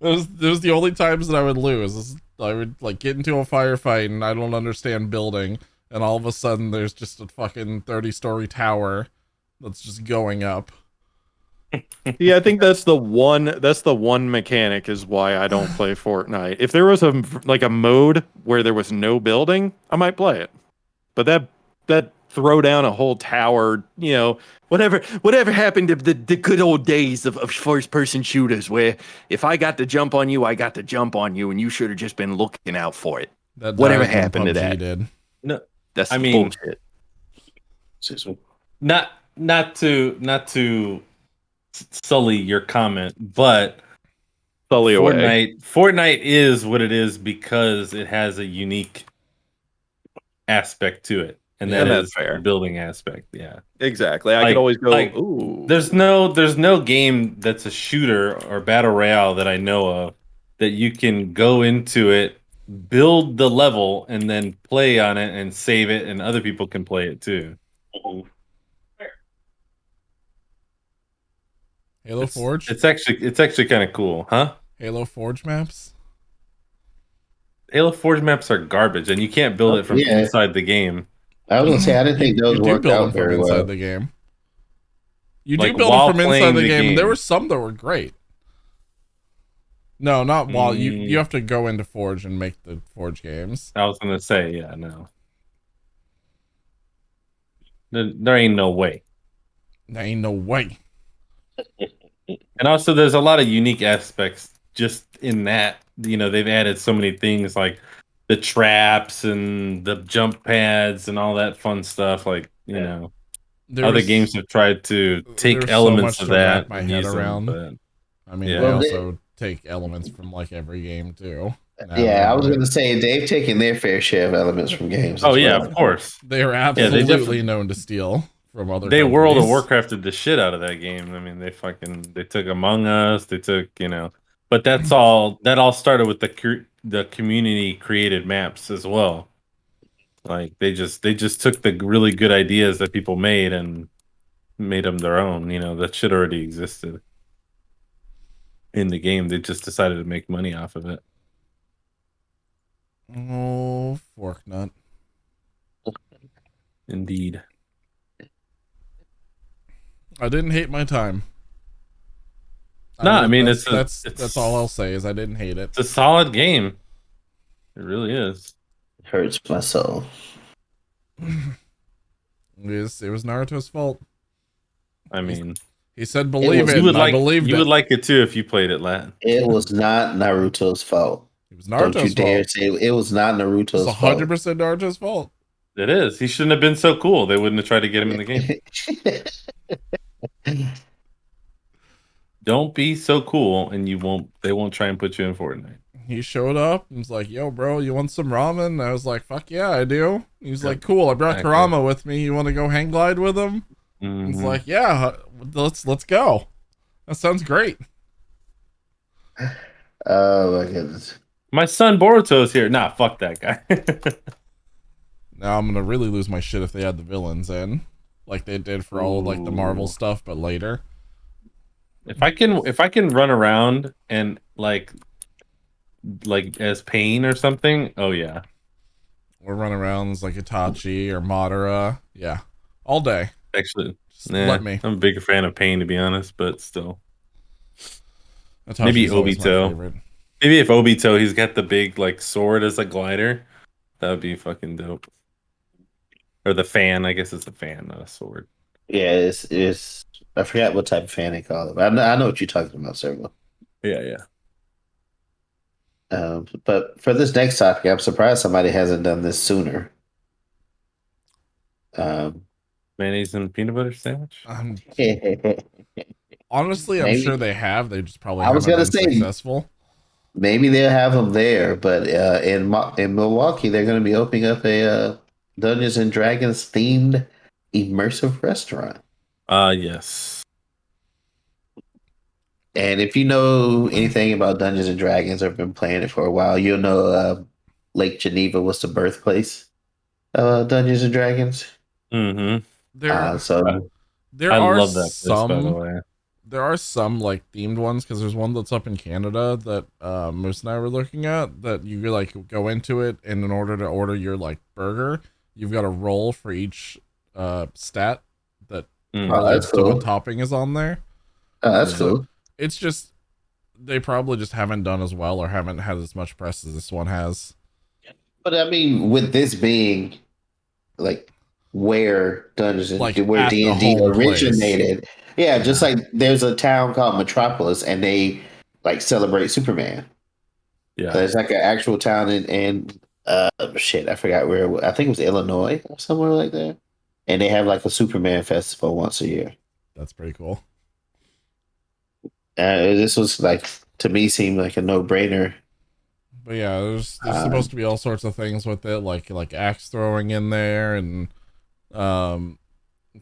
It was the only times that I would lose. I would like get into a firefight and I don't understand building, and all of a sudden there's just a fucking 30-story tower that's just going up. Yeah, I think that's the one mechanic is why I don't play Fortnite. If there was a mode where there was no building, I might play it. But that throw down a whole tower, whatever happened to the good old days of first person shooters where if I got to jump on you, I got to jump on you and you should have just been looking out for it. Whatever happened to that? Did. No, that's bullshit. Excuse me. Not to sully your comment, but sully away. Fortnite is what it is because it has a unique aspect to it, and that's fair. The building aspect. Yeah, exactly. I could always go. Ooh. There's no game that's a shooter or battle royale that I know of that you can go into it, build the level, and then play on it and save it, and other people can play it too. Halo Forge? It's actually kind of cool, huh? Halo Forge maps? Halo Forge maps are garbage, and you can't build it from inside the game. I was gonna say I didn't think those worked out very well. The game. You do build them from inside the game. There were some that were great. No, not while you have to go into Forge and make the Forge games. I was gonna say, yeah, no. There ain't no way. There ain't no way. And also, there's a lot of unique aspects just in that. They've added so many things like the traps and the jump pads and all that fun stuff. Like, other games have tried to take elements of that and use them. But, I mean, they also take elements from like every game too. I was going to say they've taken their fair share of elements from games. Oh yeah, of course. They are absolutely known to steal. From other they World of Warcrafted the shit out of that game. I mean, they took Among Us, they took, but that all started with the community created maps as well. Like they just took the really good ideas that people made and made them their own. That shit already existed in the game. They just decided to make money off of it. Oh, fork nut. Indeed. I didn't hate my time. I mean, that's all I'll say is I didn't hate it. It's a solid game. It really is. It hurts my soul. It was Naruto's fault. I mean, he said believe it. I believed you would like it too if you played it, Lat. It was not Naruto's fault. It was Naruto's fault. Don't you dare say it was not Naruto's fault. It's 100% Naruto's fault. It is. He shouldn't have been so cool. They wouldn't have tried to get him in the game. Don't be so cool, and they won't try and put you in Fortnite. He showed up and was like, "Yo, bro, you want some ramen?" And I was like, "Fuck yeah, I do." He's like, "Cool, I brought Kurama with me. You want to go hang glide with him?" Mm-hmm. He's like, "Yeah, let's go." That sounds great. Oh my goodness. My son Boruto's here. Nah, fuck that guy. Now I'm gonna really lose my shit if they add the villains in, like they did for all like the Marvel stuff, but later. If I can run around and like as Pain or something, oh yeah. Or run around as like Itachi or Madara, yeah, all day. Actually, let me. I'm a bigger fan of Pain to be honest, but still. Itachi's maybe Obito. Maybe if Obito, he's got the big like sword as a glider, that would be fucking dope. Or the fan, I guess it's a fan, not a sword. Yeah, it's. I forgot what type of fan they call it. I know what you're talking about, Servo. Yeah. But for this next topic, I'm surprised somebody hasn't done this sooner. Um, Mayonnaise and peanut butter sandwich. Honestly, I'm sure maybe they have. They just probably I was haven't gonna been say successful. maybe they'll have them there, but in Milwaukee, they're going to be opening up a Dungeons and Dragons themed immersive restaurant. Yes. And if you know anything about Dungeons and Dragons or have been playing it for a while, you'll know Lake Geneva was the birthplace of Dungeons and Dragons. Mm-hmm. There, So there I are love that place, by the some. way. There are some like themed ones because there's one that's up in Canada that Moose and I were looking at that you like go into it, and in order to order your like burger, you've got to roll for each stat that relates to what topping is on there. That's cool. It's just they probably just haven't done as well or haven't had as much press as this one has. But I mean, with this being like where Dungeons and Like where at the D&D home place. originated, just like there's a town called Metropolis, and they like celebrate Superman. Yeah, There's like an actual town in shit, I forgot where it was. I think it was Illinois or somewhere like that, and they have like a Superman festival once a year. That's pretty cool. This was like, to me, seemed like a no-brainer. But yeah, there's supposed to be all sorts of things with it, like axe throwing in there, and of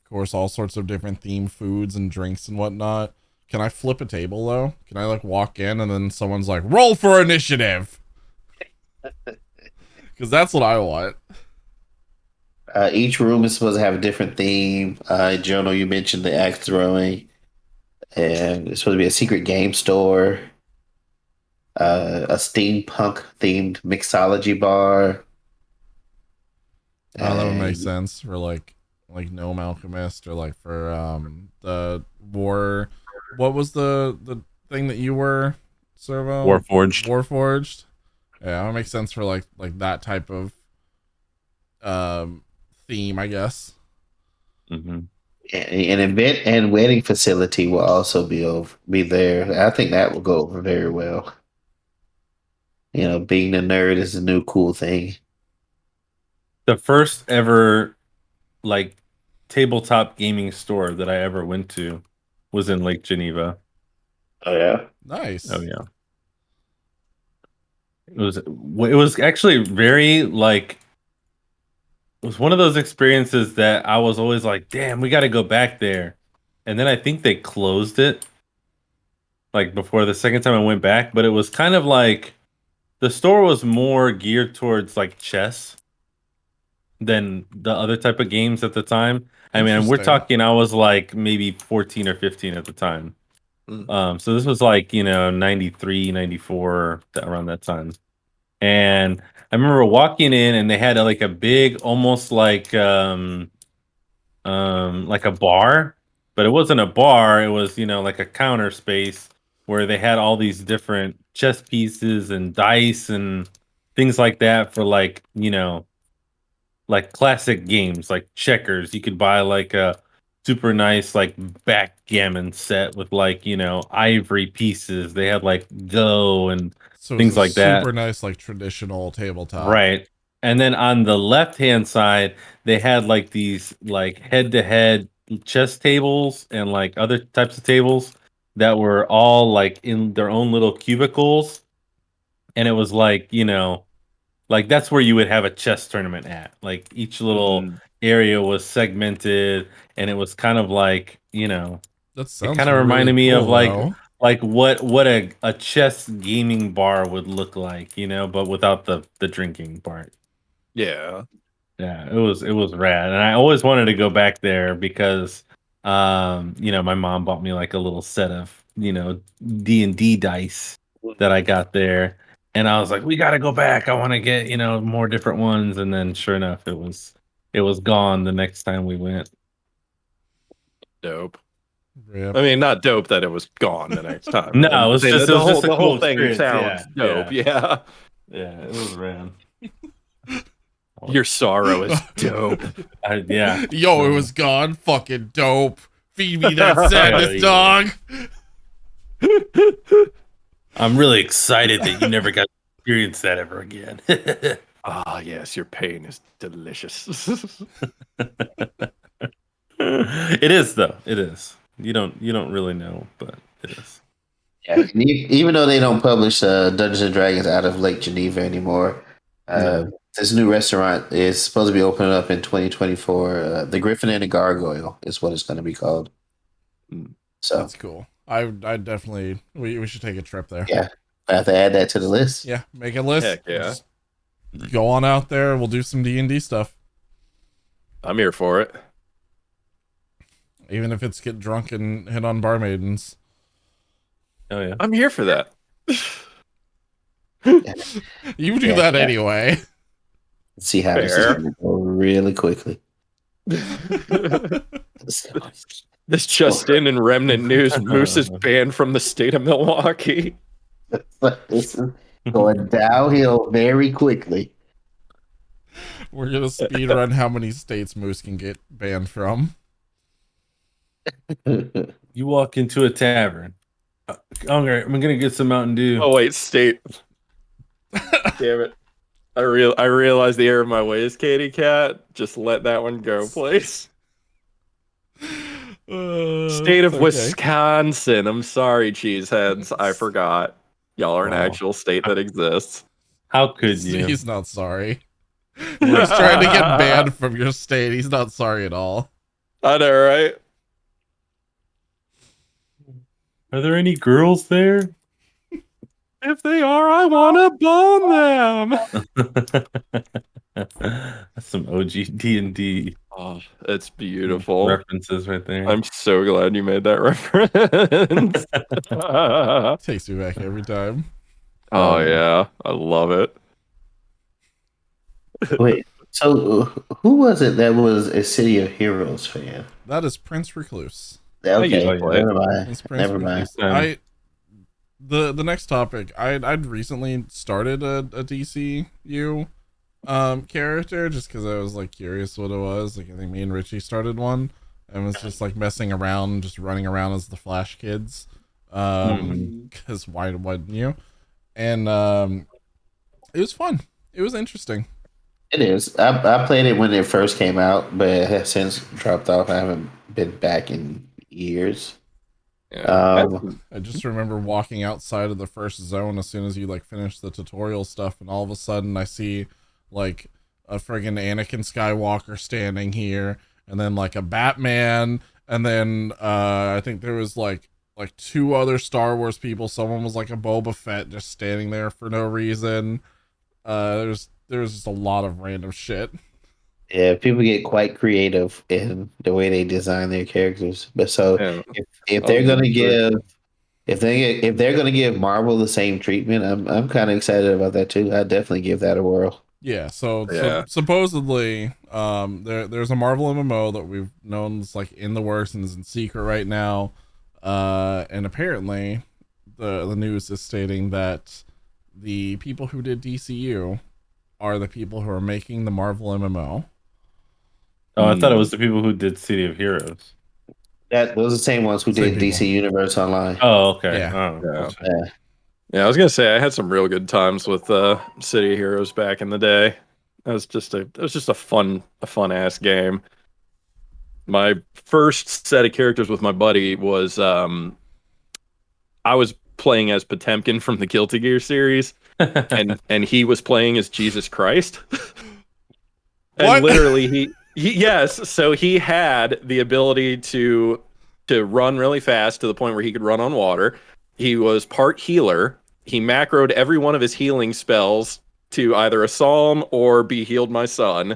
course all sorts of different themed foods and drinks and whatnot. Can I flip a table though? Can I like walk in and then someone's like, roll for initiative? Because that's what I want. Each room is supposed to have a different theme. Jono, you mentioned the axe throwing, and it's supposed to be a secret game store, a steampunk themed mixology bar. Oh, that would make sense for like Gnome Alchemist, or like for the war. What was the thing that you were, Servo? Warforged. Warforged. Yeah, that would make sense for like that type of theme, I guess. Mm-hmm. An event and wedding facility will also be there. I think that will go over very well. You know, being a nerd is a new cool thing. The first ever like tabletop gaming store that I ever went to was in Lake Geneva. Oh yeah, nice. Oh yeah. It was actually very like, it was one of those experiences that I was always like, damn, we got to go back there. And then I think they closed it like before the second time I went back, but it was kind of like the store was more geared towards like chess than the other type of games at the time. I mean, we're talking, I was like maybe 14 or 15 at the time. So this was like, 93, 94, around that time. And I remember walking in and they had like a big, almost like a bar, but it wasn't a bar. It was, like a counter space where they had all these different chess pieces and dice and things like that for like, like classic games like checkers. You could buy like a super nice like backgammon set with like ivory pieces. They had like Go and things like that. Super nice like traditional tabletop. Right. And then on the left hand side, they had like these like head to head chess tables and like other types of tables that were all like in their own little cubicles. And it was like, like that's where you would have a chess tournament at. Like each little area was segmented, and it was kind of like, that sounds it kind of reminded really me cool, of like though. like what a chess gaming bar would look like, but without the drinking part. Yeah. Yeah, it was rad. And I always wanted to go back there because my mom bought me like a little set of, D&D dice that I got there. And I was like, we got to go back. I want to get, more different ones. And then sure enough, it was gone the next time we went. Dope. Rip. I mean, not dope that it was gone the next time. No, it was just the a whole cool thing experience. sounds dope. Yeah. Yeah, it was rad. Your sorrow is dope. Yeah. Yo, it was gone. Fucking dope. Feed me that sadness, dog. I'm really excited that you never got experience that ever again. Ah, yes, your pain is delicious. It is though. It is. You don't really know, but it is. Yeah, and even though they don't publish Dungeons and Dragons out of Lake Geneva anymore, No. this new restaurant is supposed to be opening up in 2024. The Griffin and the Gargoyle is what it's going to be called. So That's cool. I definitely we should take a trip there. yeah, I have to add that to the list. Yeah, make a list. Heck yeah. Just go on out there. We'll do some D&D stuff. I'm here for it. Even if it's get drunk and hit on barmaidens. Oh yeah. I'm here for that. You do that anyway. Let's see how this is Fair. going to go really quickly. This just in Remnant news: Moose is banned from the state of Milwaukee. This is going downhill very quickly. We're gonna speed run how many states Moose can get banned from. You walk into a tavern. All right, I'm gonna get some Mountain Dew. Oh wait, state. Damn it! I realized the error of my ways, Katie Cat. Just let that one go, please. State of okay. Wisconsin. I'm sorry, cheeseheads. I forgot. Y'all are an Wow. actual state that exists. How could you? He's not sorry. He's trying to get banned from your state. He's not sorry at all. I know, right? Are there any girls there? If they are, I want to bone them. That's some OG D&D Oh, that's beautiful. references right there. I'm so glad you made that reference. Takes me back every time. Oh yeah, I love it. Wait, so who was it that was a City of Heroes fan? That is Prince Recluse. Okay, usually play it. never mind. That's Prince Never mind. Recluse. The next topic, I'd recently started a DCU character just because I was like curious what it was. Like I think me and Richie started one and was just like messing around, just running around as the Flash kids. Because why wouldn't you? And it was fun. It was interesting. It is. I played it when it first came out, but it has since dropped off. I haven't been back in years. I just remember walking outside of the first zone as soon as you like finish the tutorial stuff, and all of a sudden I see like a friggin' Anakin Skywalker standing here, and then like a Batman, and then I think there was like two other Star Wars people. Someone was like a Boba Fett just standing there for no reason. There's just a lot of random shit. Yeah, people get quite creative in the way they design their characters. But so if they're gonna give if they're gonna give Marvel the same treatment, I'm kind of excited about that too. I definitely give that a whirl. Yeah, so supposedly, there's a Marvel MMO that we've known is like in the works and is in secret right now, and apparently, the news is stating that the people who did DCU are the people who are making the Marvel MMO. Oh, I thought it was the people who did City of Heroes. Those are the same ones who Same did people. DC Universe Online. Oh, okay. Yeah. Oh, Yeah. Yeah, I was gonna say I had some real good times with City of Heroes back in the day. It was just a fun ass game. My first set of characters with my buddy was I was playing as Potemkin from the Guilty Gear series, and he was playing as Jesus Christ. And What? literally he yes, so he had the ability to run really fast to the point where he could run on water. He was part healer. He macroed every one of his healing spells to either a psalm or be healed my son.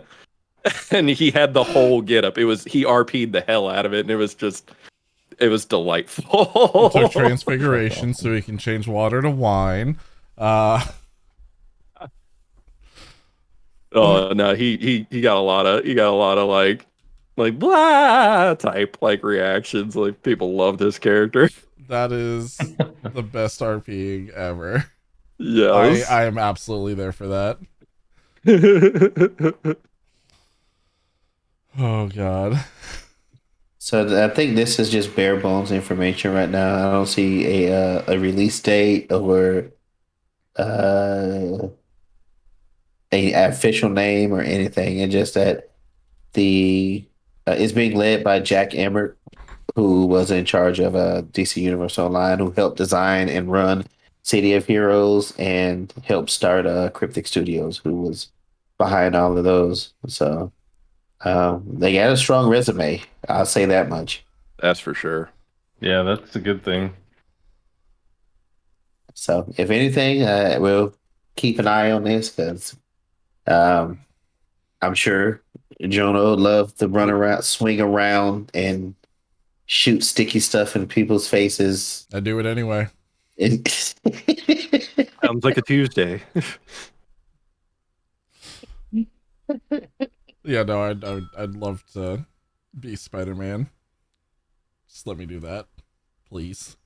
And he had the whole getup. He RP'd the hell out of it, and it was delightful. Took transfiguration so he can change water to wine. Oh no, he got a lot of like blah type like reactions. Like people loved his character. That is the best RPing ever. Yes. I am absolutely there for that. Oh god. So I think this is just bare bones information right now. I don't see a release date or uh, a official name or anything, and just that the it's being led by Jack Emmert, who was in charge of DC Universe Online, who helped design and run City of Heroes and helped start Cryptic Studios, who was behind all of those. So they got a strong resume. I'll say that much. That's for sure. Yeah, that's a good thing. So if anything, we'll keep an eye on this because um, I'm sure Jonah would love to run around, swing around, and shoot sticky stuff in people's faces. I do it anyway. Sounds like a Tuesday. Yeah, no, I'd love to be Spider-Man. Just let me do that, please.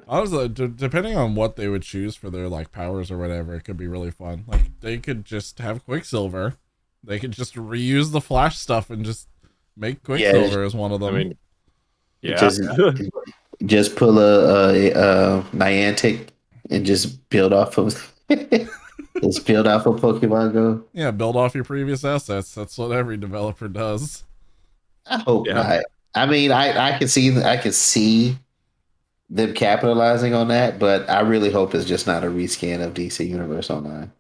Honestly, depending on what they would choose for their like powers or whatever, it could be really fun. Like they could just have Quicksilver. They could just reuse the Flash stuff and just make Quicksilver as one of them. I mean, yeah. Just pull a Niantic and just build off of just build off of Pokemon Go. Yeah, build off your previous assets. That's what every developer does. I hope not. I mean, I can see them capitalizing on that, but I really hope it's just not a reskin of DC Universe Online.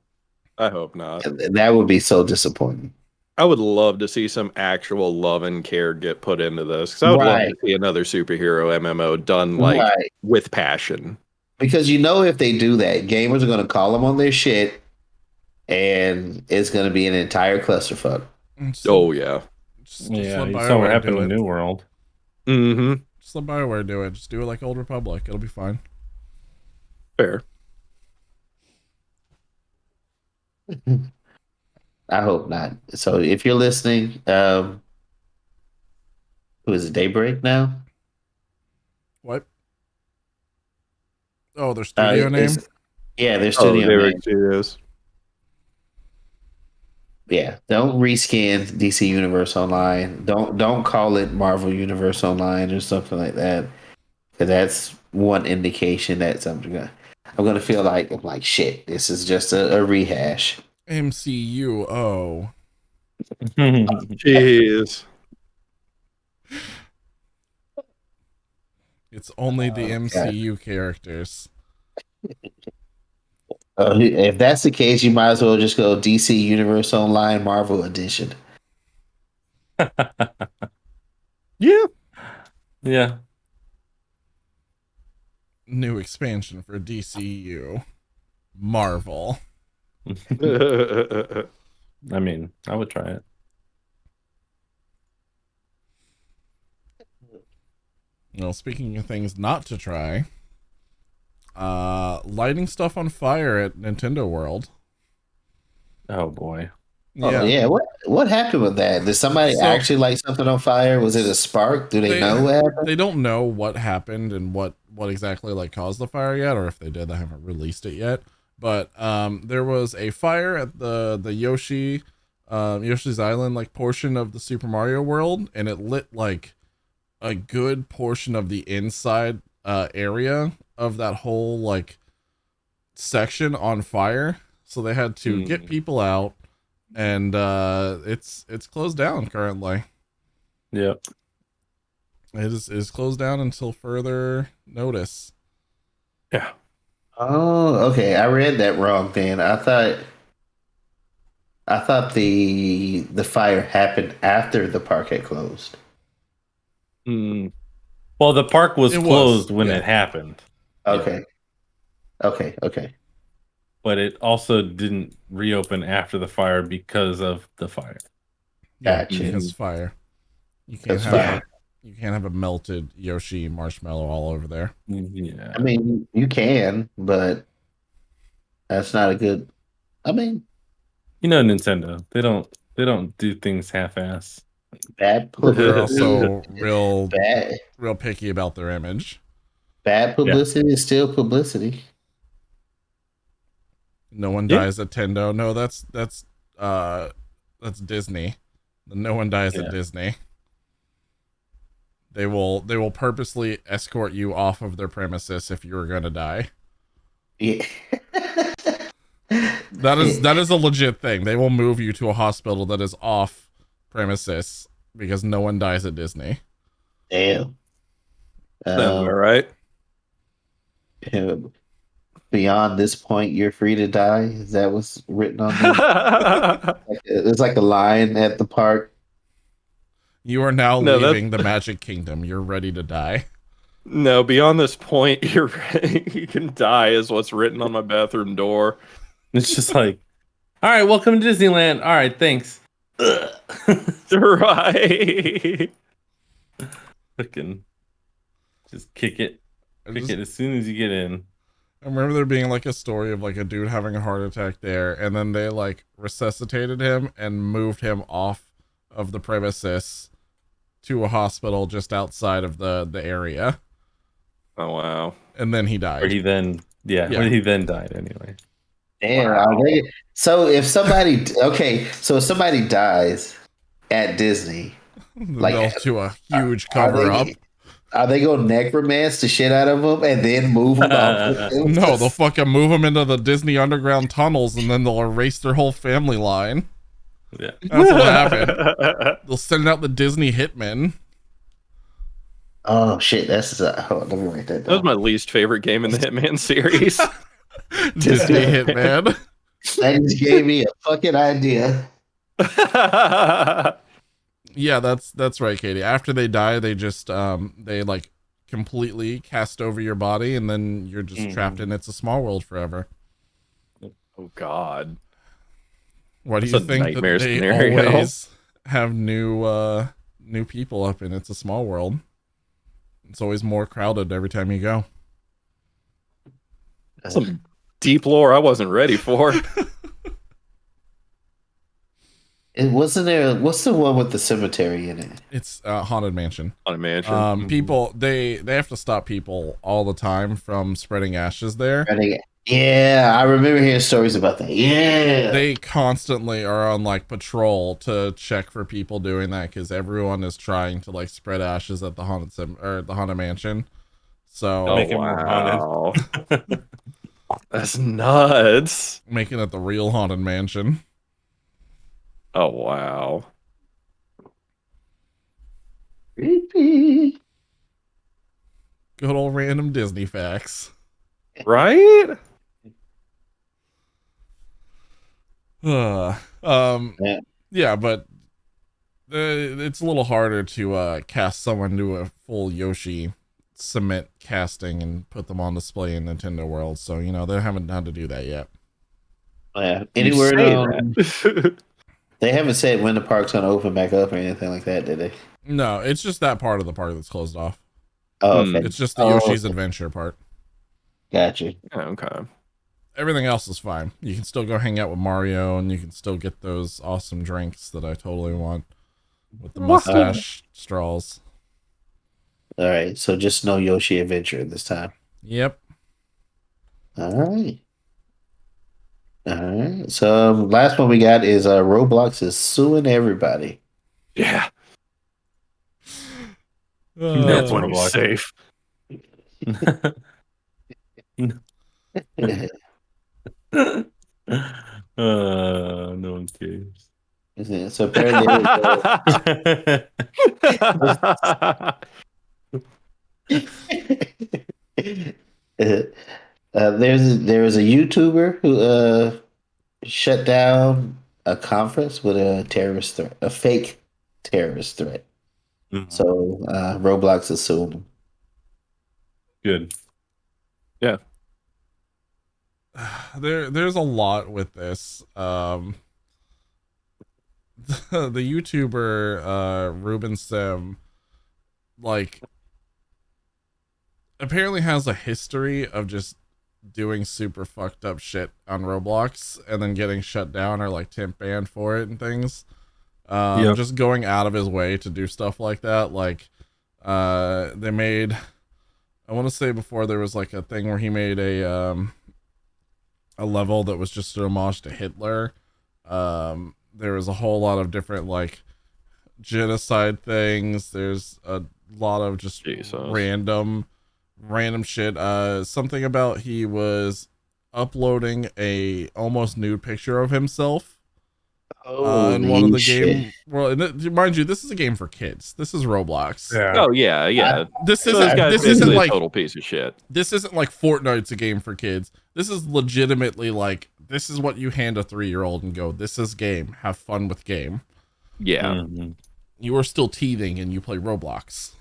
I hope not. That would be so disappointing. I would love to see some actual love and care get put into this because I would love to see another superhero MMO done like with passion. Because if they do that, gamers are going to call them on their shit, and it's going to be an entire clusterfuck. Oh yeah, just you saw what happened in New World. Mm-hmm. Just let BioWare do it. Just do it like Old Republic. It'll be fine. Fair. I hope not. So if you're listening, who is it? Daybreak now? What? Oh, their studio name? Yeah, their studio name. Studios. Yeah, don't reskin DC Universe Online. Don't call it Marvel Universe Online or something like that, because that's one indication that I'm gonna feel like I'm like shit. This is just a rehash. MCU. Oh, jeez. It's only the MCU characters. If that's the case, you might as well just go DC Universe Online Marvel Edition. Yeah. New expansion for DCU. Marvel. I mean, I would try it. Well, speaking of things not to try, lighting stuff on fire at Nintendo World. Oh boy. Oh yeah, what happened with that? Did somebody actually light something on fire? Was it a spark? Do they know what happened? They don't know what happened and what exactly like caused the fire yet, or if they did, they haven't released it yet. But there was a fire at the Yoshi's Island like portion of the Super Mario World, and it lit like a good portion of the inside area of that whole like section on fire. So they had to get people out, and it's closed down currently. Yep. It is closed down until further notice. Yeah. Oh, okay. I read that wrong then. I thought the fire happened after the park had closed. Well, the park was closed when it happened. Okay. Yeah. Okay. But it also didn't reopen after the fire because of the fire. Gotcha. Because fire. You can't have a melted Yoshi marshmallow all over there. Yeah. I mean, you can, but that's not a good. I mean, Nintendo. They don't do things half-ass. Bad They're publicity. also real picky about their image. Bad publicity is still publicity. No one dies at Tendo. No, that's Disney. No one dies at Disney. They will purposely escort you off of their premises if you were gonna die. Yeah. That is a legit thing. They will move you to a hospital that is off premises because no one dies at Disney. Damn. Am I right? Uh, beyond this point, you're free to die. Is that what's written on them? It's like a line at the park. You are now No, leaving the Magic Kingdom. You're ready to die. No, beyond this point, you can die is what's written on my bathroom door. It's just like, all right, welcome to Disneyland. All right, thanks. Right. Fucking just kick it as soon as you get in. I remember there being like a story of like a dude having a heart attack there, and then they like resuscitated him and moved him off of the premises to a hospital just outside of the area. Oh wow. And then he died. Where he then died anyway. Damn. Wow. So if somebody dies at Disney, They'll do a huge cover up. Are they gonna necromance the shit out of them and then move them off? No, they'll fucking move them into the Disney underground tunnels and then they'll erase their whole family line. Yeah. That's what happened. They'll send out the Disney hitmen. Oh shit, that's hold on, let me write that That was down. my least favorite game in the Hitman series. Disney hitman. That just gave me a fucking idea. Yeah, that's right, Katie. After they die, they just they like completely cast over your body and then you're just trapped in It's a Small World forever. Oh God. Why do That's you a think that nightmare they scenario. always have new people up in It's a Small World? It's always more crowded every time you go. Some deep lore I wasn't ready for. It wasn't there. What's the one with the cemetery in it? It's Haunted Mansion. Haunted Mansion. People they have to stop people all the time from spreading ashes there. Yeah, I remember hearing stories about that. Yeah, They constantly are on like patrol to check for people doing that because everyone is trying to like spread ashes at the haunted mansion. So Make it more haunted. That's nuts. making it the real haunted mansion. Oh wow. creepy. Good old random Disney facts. Right? Yeah. Yeah, but it's a little harder to cast someone to a full Yoshi cement casting and put them on display in Nintendo World. So, they haven't had to do that yet. Yeah. You Any word say on? that. They haven't said when the park's gonna open back up or anything like that, did they? No, it's just that part of the park that's closed off. Oh, okay. It's just the Yoshi's Adventure part. Gotcha. Okay. Everything else is fine. You can still go hang out with Mario, and you can still get those awesome drinks that I totally want with the mustache straws. All right, so just no Yoshi Adventure this time. Yep. All right. All right. So last one we got is Roblox is suing everybody. Yeah. That's When one he's safe. No one cares. So apparently, there was a YouTuber who shut down a conference with a terrorist threat, a fake terrorist threat. Mhm. So Roblox is suing him. Good. There's a lot with this. The YouTuber Ruben Sim, like, apparently has a history of just doing super fucked up shit on Roblox and then getting shut down or like temp banned for it and things. Just going out of his way to do stuff like that. Like, they made, I want to say before there was like a thing where he made a level that was just an homage to Hitler. There was a whole lot of different like genocide things. There's a lot of just random shit. Something about he was uploading a almost nude picture of himself in Holy one of the shit. game. Well, mind you, this is a game for kids. This is Roblox. Oh yeah. This So this isn't. guy's This basically isn't a like. total piece of shit. This isn't like Fortnite's a game for kids. This is legitimately like, this is what you hand a 3-year-old and go, this is game. Have fun with game. Yeah. Mhm. You are still teething and you play Roblox.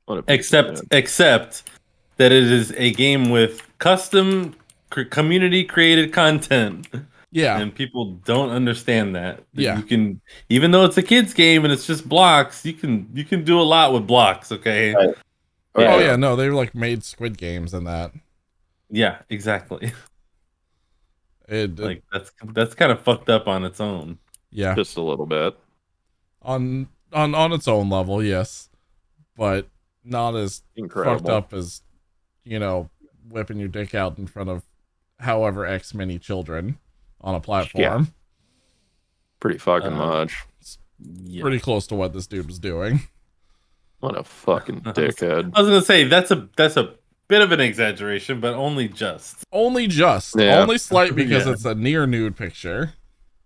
What a piece of shit. Except that it is a game with custom community created content. Yeah. And people don't understand that. Yeah. You can, even though it's a kids game and it's just blocks, you can do a lot with blocks, okay? Right. Oh yeah, no, they like made Squid Games and that. Yeah, exactly. It Like that's kind of fucked up on its own. Yeah. Just a little bit. On its own level, yes. But not as Incredible. fucked up as, whipping your dick out in front of however X many children on a platform. Yeah. Pretty fucking much. Yeah. Pretty close to what this dude was doing. What a fucking dickhead. I was gonna say that's a bit of an exaggeration, but only just. Only just. Yeah. Only slight because Yeah. it's a near nude picture.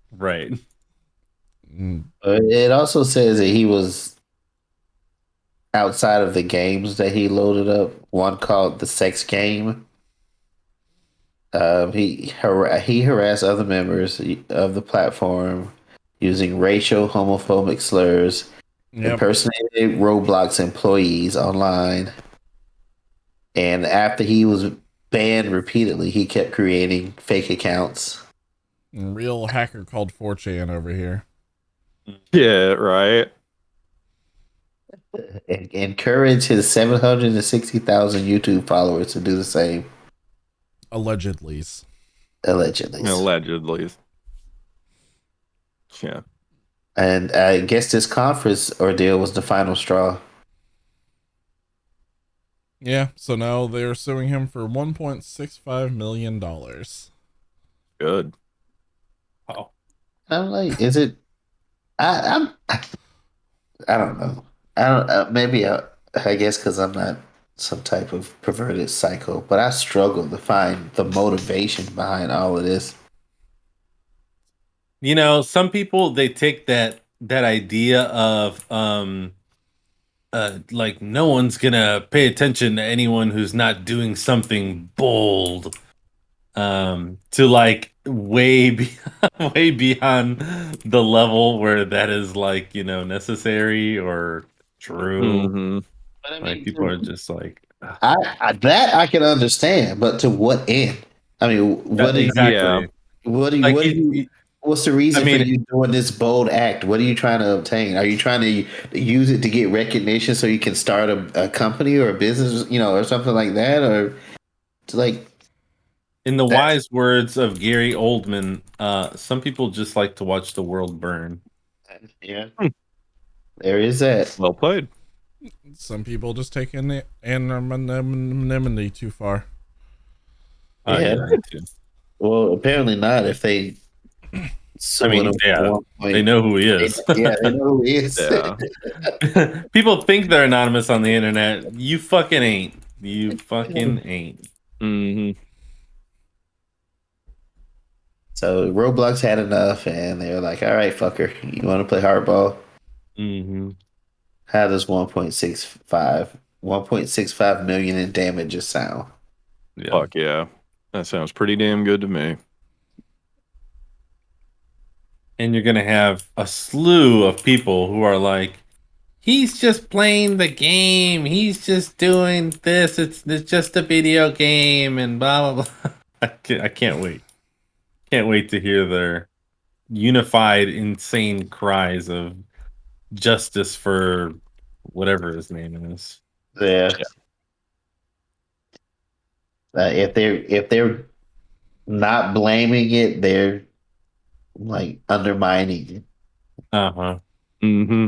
Right. It also says that he was outside of the games that he loaded up. One called the Sex Game. He harassed other members of the platform using racial, homophobic slurs, impersonated Roblox employees online, and after he was banned repeatedly, he kept creating fake accounts. Real hacker called 4chan over here. Yeah, right. And encourage his 760,000 YouTube followers to do the same. Allegedly. Allegedly. Yeah. And I guess this conference ordeal was the final straw. Yeah, so now they're suing him for $1.65 million. Good. Oh. I'm like, is it? I don't know. I don't. Maybe I guess because I'm not some type of perverted psycho, but I struggle to find the motivation behind all of this. Some people they take that idea of like no one's gonna pay attention to anyone who's not doing something bold to like way beyond the level where that is like necessary or true. Mm-hmm. But I mean, Like people are just like that I can understand, but to what end? I mean, what exactly. what's the reason for you doing this bold act? What are you trying to obtain? Are you trying to use it to get recognition so you can start a company or a business, or something like that? Or like, in the wise words of Gary Oldman, some people just like to watch the world burn. Yeah. There is that. Well played. Some people just take anonymity too far. Yeah. Well, apparently not. If they, they know who he is. Yeah, they know who he is. Yeah. People think they're anonymous on the internet. You fucking ain't. You fucking ain't. Mm-hmm. So Roblox had enough, and they were like, "All right, fucker, you want to play hardball?" Mm-hmm. How does 1.65 million in damages sound? Yeah. Fuck yeah. That sounds pretty damn good to me. And you're gonna have a slew of people who are like, he's just playing the game. He's just doing this. It's just a video game and blah blah blah. I can't wait. Can't wait to hear their unified, insane cries of justice for whatever his name is. Yeah. If they're not blaming it, they're like undermining it. Uh-huh. Mm-hmm.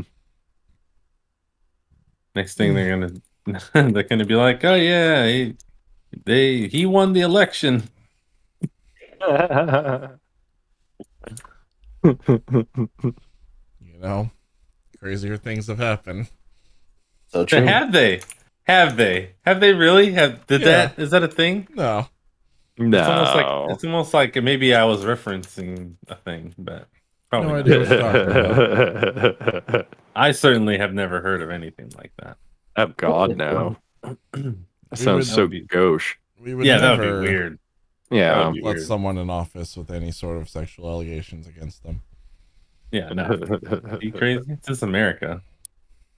Next thing they're gonna be like, oh yeah, he won the election. Crazier things have happened. So true. Have they? Have they really? Is that a thing? No. No. It's almost like maybe I was referencing a thing, but probably No not. idea what you're talking about. I certainly have never heard of anything like that. Oh God, no. That We sounds would- so be- gauche. We would Yeah, that would be never weird. That Yeah. would be let weird. someone in office with any sort of sexual allegations against them. Yeah, no. Are you crazy? It's just America.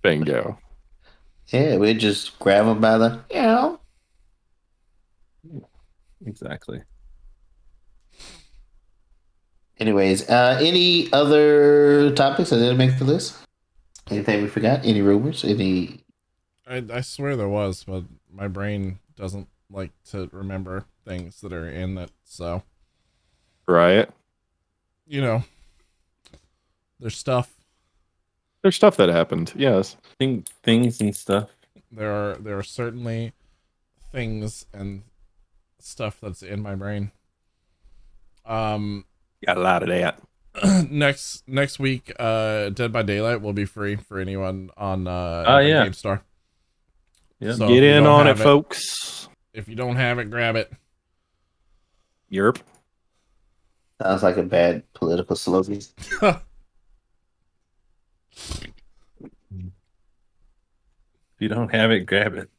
Bingo. Yeah, we just grab them by the Exactly. Anyways, any other topics that didn't make the list? Anything we forgot? Any rumors? Any? I swear there was, but my brain doesn't like to remember things that are in it. So, Right. you know, there's stuff. There's stuff that happened. Yes. Things and stuff. There are certainly things and stuff that's in my brain. Got a lot of that. next week, Dead by Daylight will be free for anyone on yeah. GameStar. Yeah. So Get if you in don't on it, have folks. If you don't have it, grab it. Europe. Sounds like a bad political slogan. If you don't have it, grab it.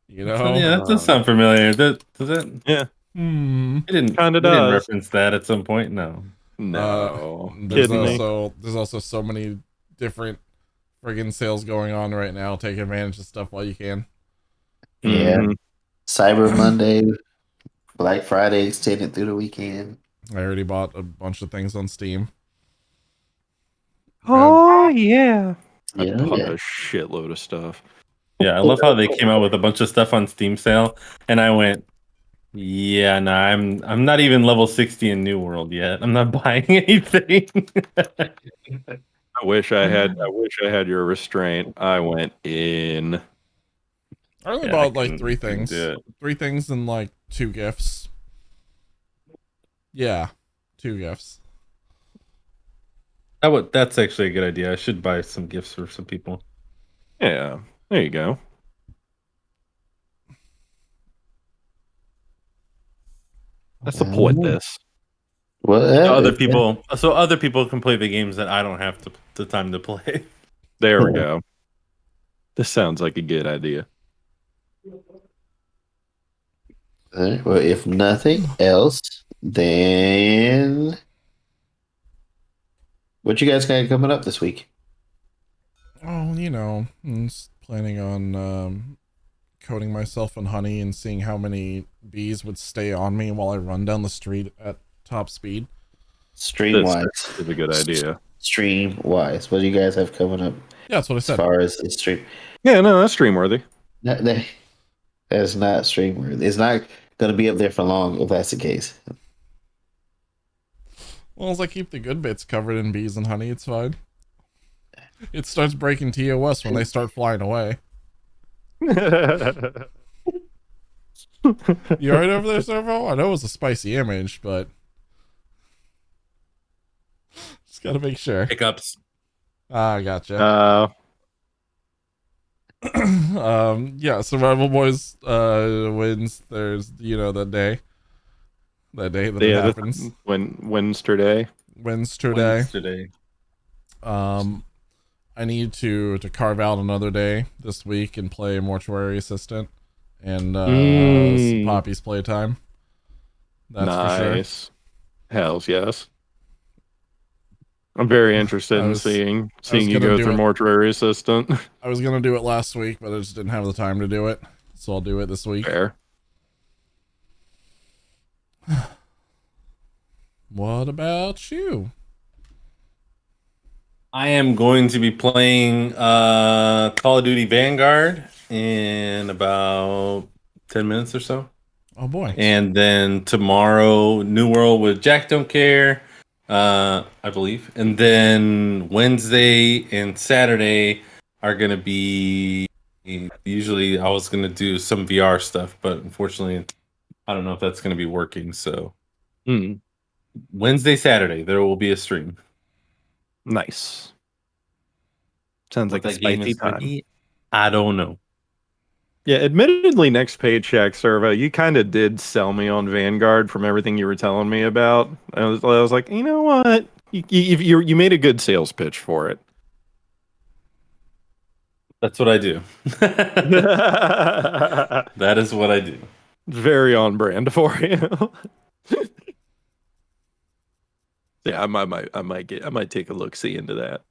You know? Yeah, that does sound familiar. Does that? Yeah. It didn't. Kinda we didn't does. reference that at some point. No. No. There's Kidding me? also so many different friggin' sales going on right now. Take advantage of stuff while you can. Yeah. Mhm. Cyber Monday, Black Friday extended through the weekend. I already bought a bunch of things on Steam. Oh yeah. I Yeah, bought yeah. a shitload of stuff. Yeah, I love how they came out with a bunch of stuff on Steam sale, and I went, "Yeah, no, I'm not even level 60 in New World yet. I'm not buying anything." I wish I had your restraint. I went in. I only Yeah, bought I like couldn't- 3 couldn't things. do it. 3 things and like 2 gifts. Yeah, 2 gifts. That's actually a good idea. I should buy some gifts for some people. Yeah. There you go. I support this. Well, So other people can play the games that I don't have the time to play. There we go. This sounds like a good idea. All right, well, if nothing else, then what you guys got coming up this week? Oh, you know, I'm just planning on coating myself in honey and seeing how many bees would stay on me while I run down the street at top speed. Stream wise, This is a good idea. stream wise, what do you guys have coming up Yeah, that's what I as said. far as the stream? Yeah, no, that's stream worthy. That's not stream worthy. It's not going to be up there for long if that's the case. Well, as I keep the good bits covered in bees and honey, it's fine. It starts breaking TOS when they start flying away. You alright over there, Servo? I know it was a spicy image, but just gotta make sure. Pickups. Ah, gotcha. Yeah, Survival Boys wins. There's that day that it happens. Wednesday. Wins today. I need to carve out another day this week and play Mortuary Assistant and Poppy's Playtime. That's nice. Hells yes. I'm very interested in seeing you go through Mortuary Assistant. I was gonna do it last week, but I just didn't have the time to do it, so I'll do it this week. Fair. What about you? I am going to be playing Call of Duty Vanguard in about 10 minutes or so. Oh boy. And then tomorrow, New World with Jack Don't Care, I believe. And then Wednesday and Saturday are going to be... Usually I was going to do some VR stuff, but unfortunately, I don't know if that's going to be working. So Wednesday, Saturday, there will be a stream. Nice. Sounds like a spicy time. I don't know. Yeah, admittedly, next paycheck, Servo, you kind of did sell me on Vanguard from everything you were telling me about. I was like, you know what? You made a good sales pitch for it. That's what I do. That is what I do. Very on brand for you. Yeah, I might take a look see into that.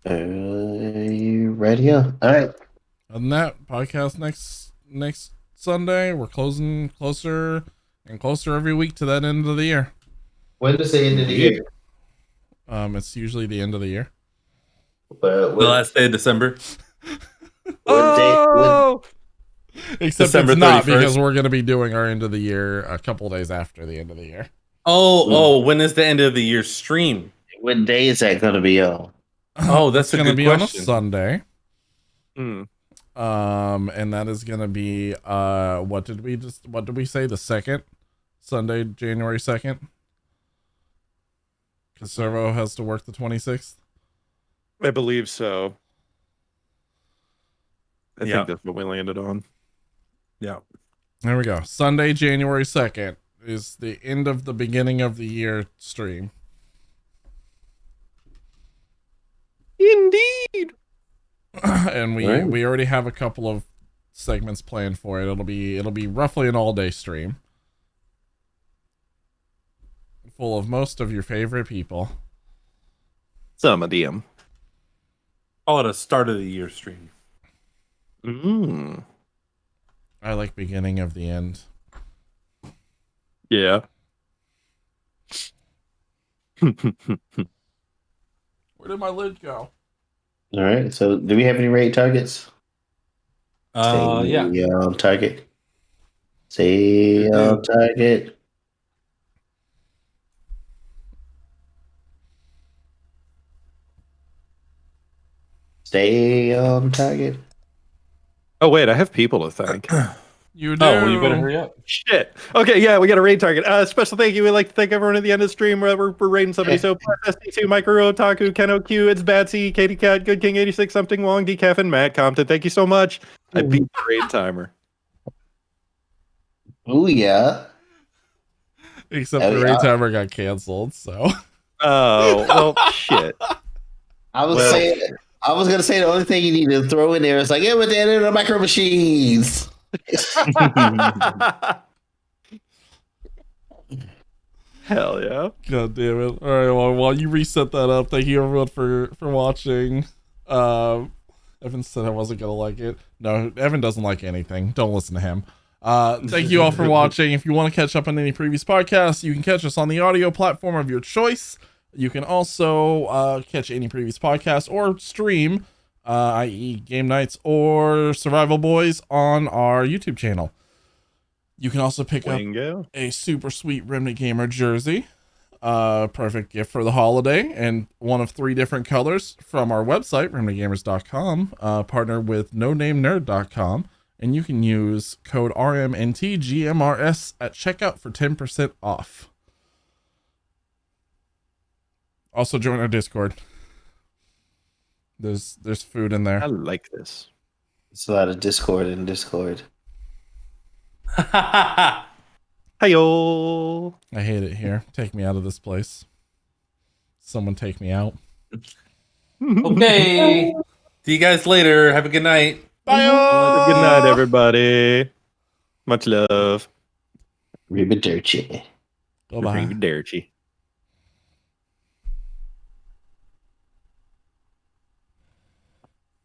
You ready? Yeah. All right. Other than that, podcast next Sunday. We're closer and closer every week to that end of the year. When does the end of the year? It's usually the end of the year. The last day of December. Oh, Except December it's not 31st. because we're going to be doing our end of the year a couple days after the end of the year. Oh, when is the end of the year stream? What day is that going to be on? Oh, that's It's a going to good be question. on a Sunday. Mm. And that is going to be what did we say, the second Sunday, January 2nd? Because Servo has to work the 26th. I believe so. I Yeah. think that's what we landed on. Yeah. There we go. Sunday, January 2nd is the end of the beginning of the year stream. Indeed. And we Right. we already have a couple of segments planned for it. It'll be roughly an all-day stream. Full of most of your favorite people. Some of them. Call it a start of the year stream. Mm. I like beginning of the end. Yeah. Where did my lid go? All right. So, do we have any raid targets? Yeah. Stay on target. Stay on target. Stay on target. Oh wait, I have people to thank. You do. Oh, well, you better hurry up. Shit. Okay, yeah, we got a raid target. Special thank you. We'd like to thank everyone at the end of the stream. We're raiding somebody. So SD2, Micro, Otaku, Ken Q, It's Batsy, Katie Cat, Good King 86, Something Wong, Decaf, and Matt Compton. Thank you so much. I beat the raid timer. Oh yeah. Except Oh, the yeah. raid timer got canceled, so. Oh, well, shit. I was Well- gonna say the only thing you need to throw in there is like, yeah, with the end of the micro machines. Hell yeah. God damn it. All right, well, while you reset that up, thank you everyone for watching. Evan said I wasn't going to like it. No, Evan doesn't like anything. Don't listen to him. Thank you all for watching. If you want to catch up on any previous podcasts, you can catch us on the audio platform of your choice. You can also catch any previous podcast or stream, i.e. Game Nights or Survival Boys, on our YouTube channel. You can also pick up Wingo. a super sweet Remnant Gamer jersey. Perfect gift for the holiday, and one of 3 different colors from our website, remnantgamers.com, partner with nonamenerd.com, and you can use code RMNTGMRS at checkout for 10% off. Also join our Discord. There's food in there. I like this. It's a lot of Discord in Discord. Hi-yo. I hate it here. Take me out of this place. Someone take me out. Okay. See you guys later. Have a good night. Bye. Good night, everybody. Much love. Ribiderci. Bye-bye. Arrivederci.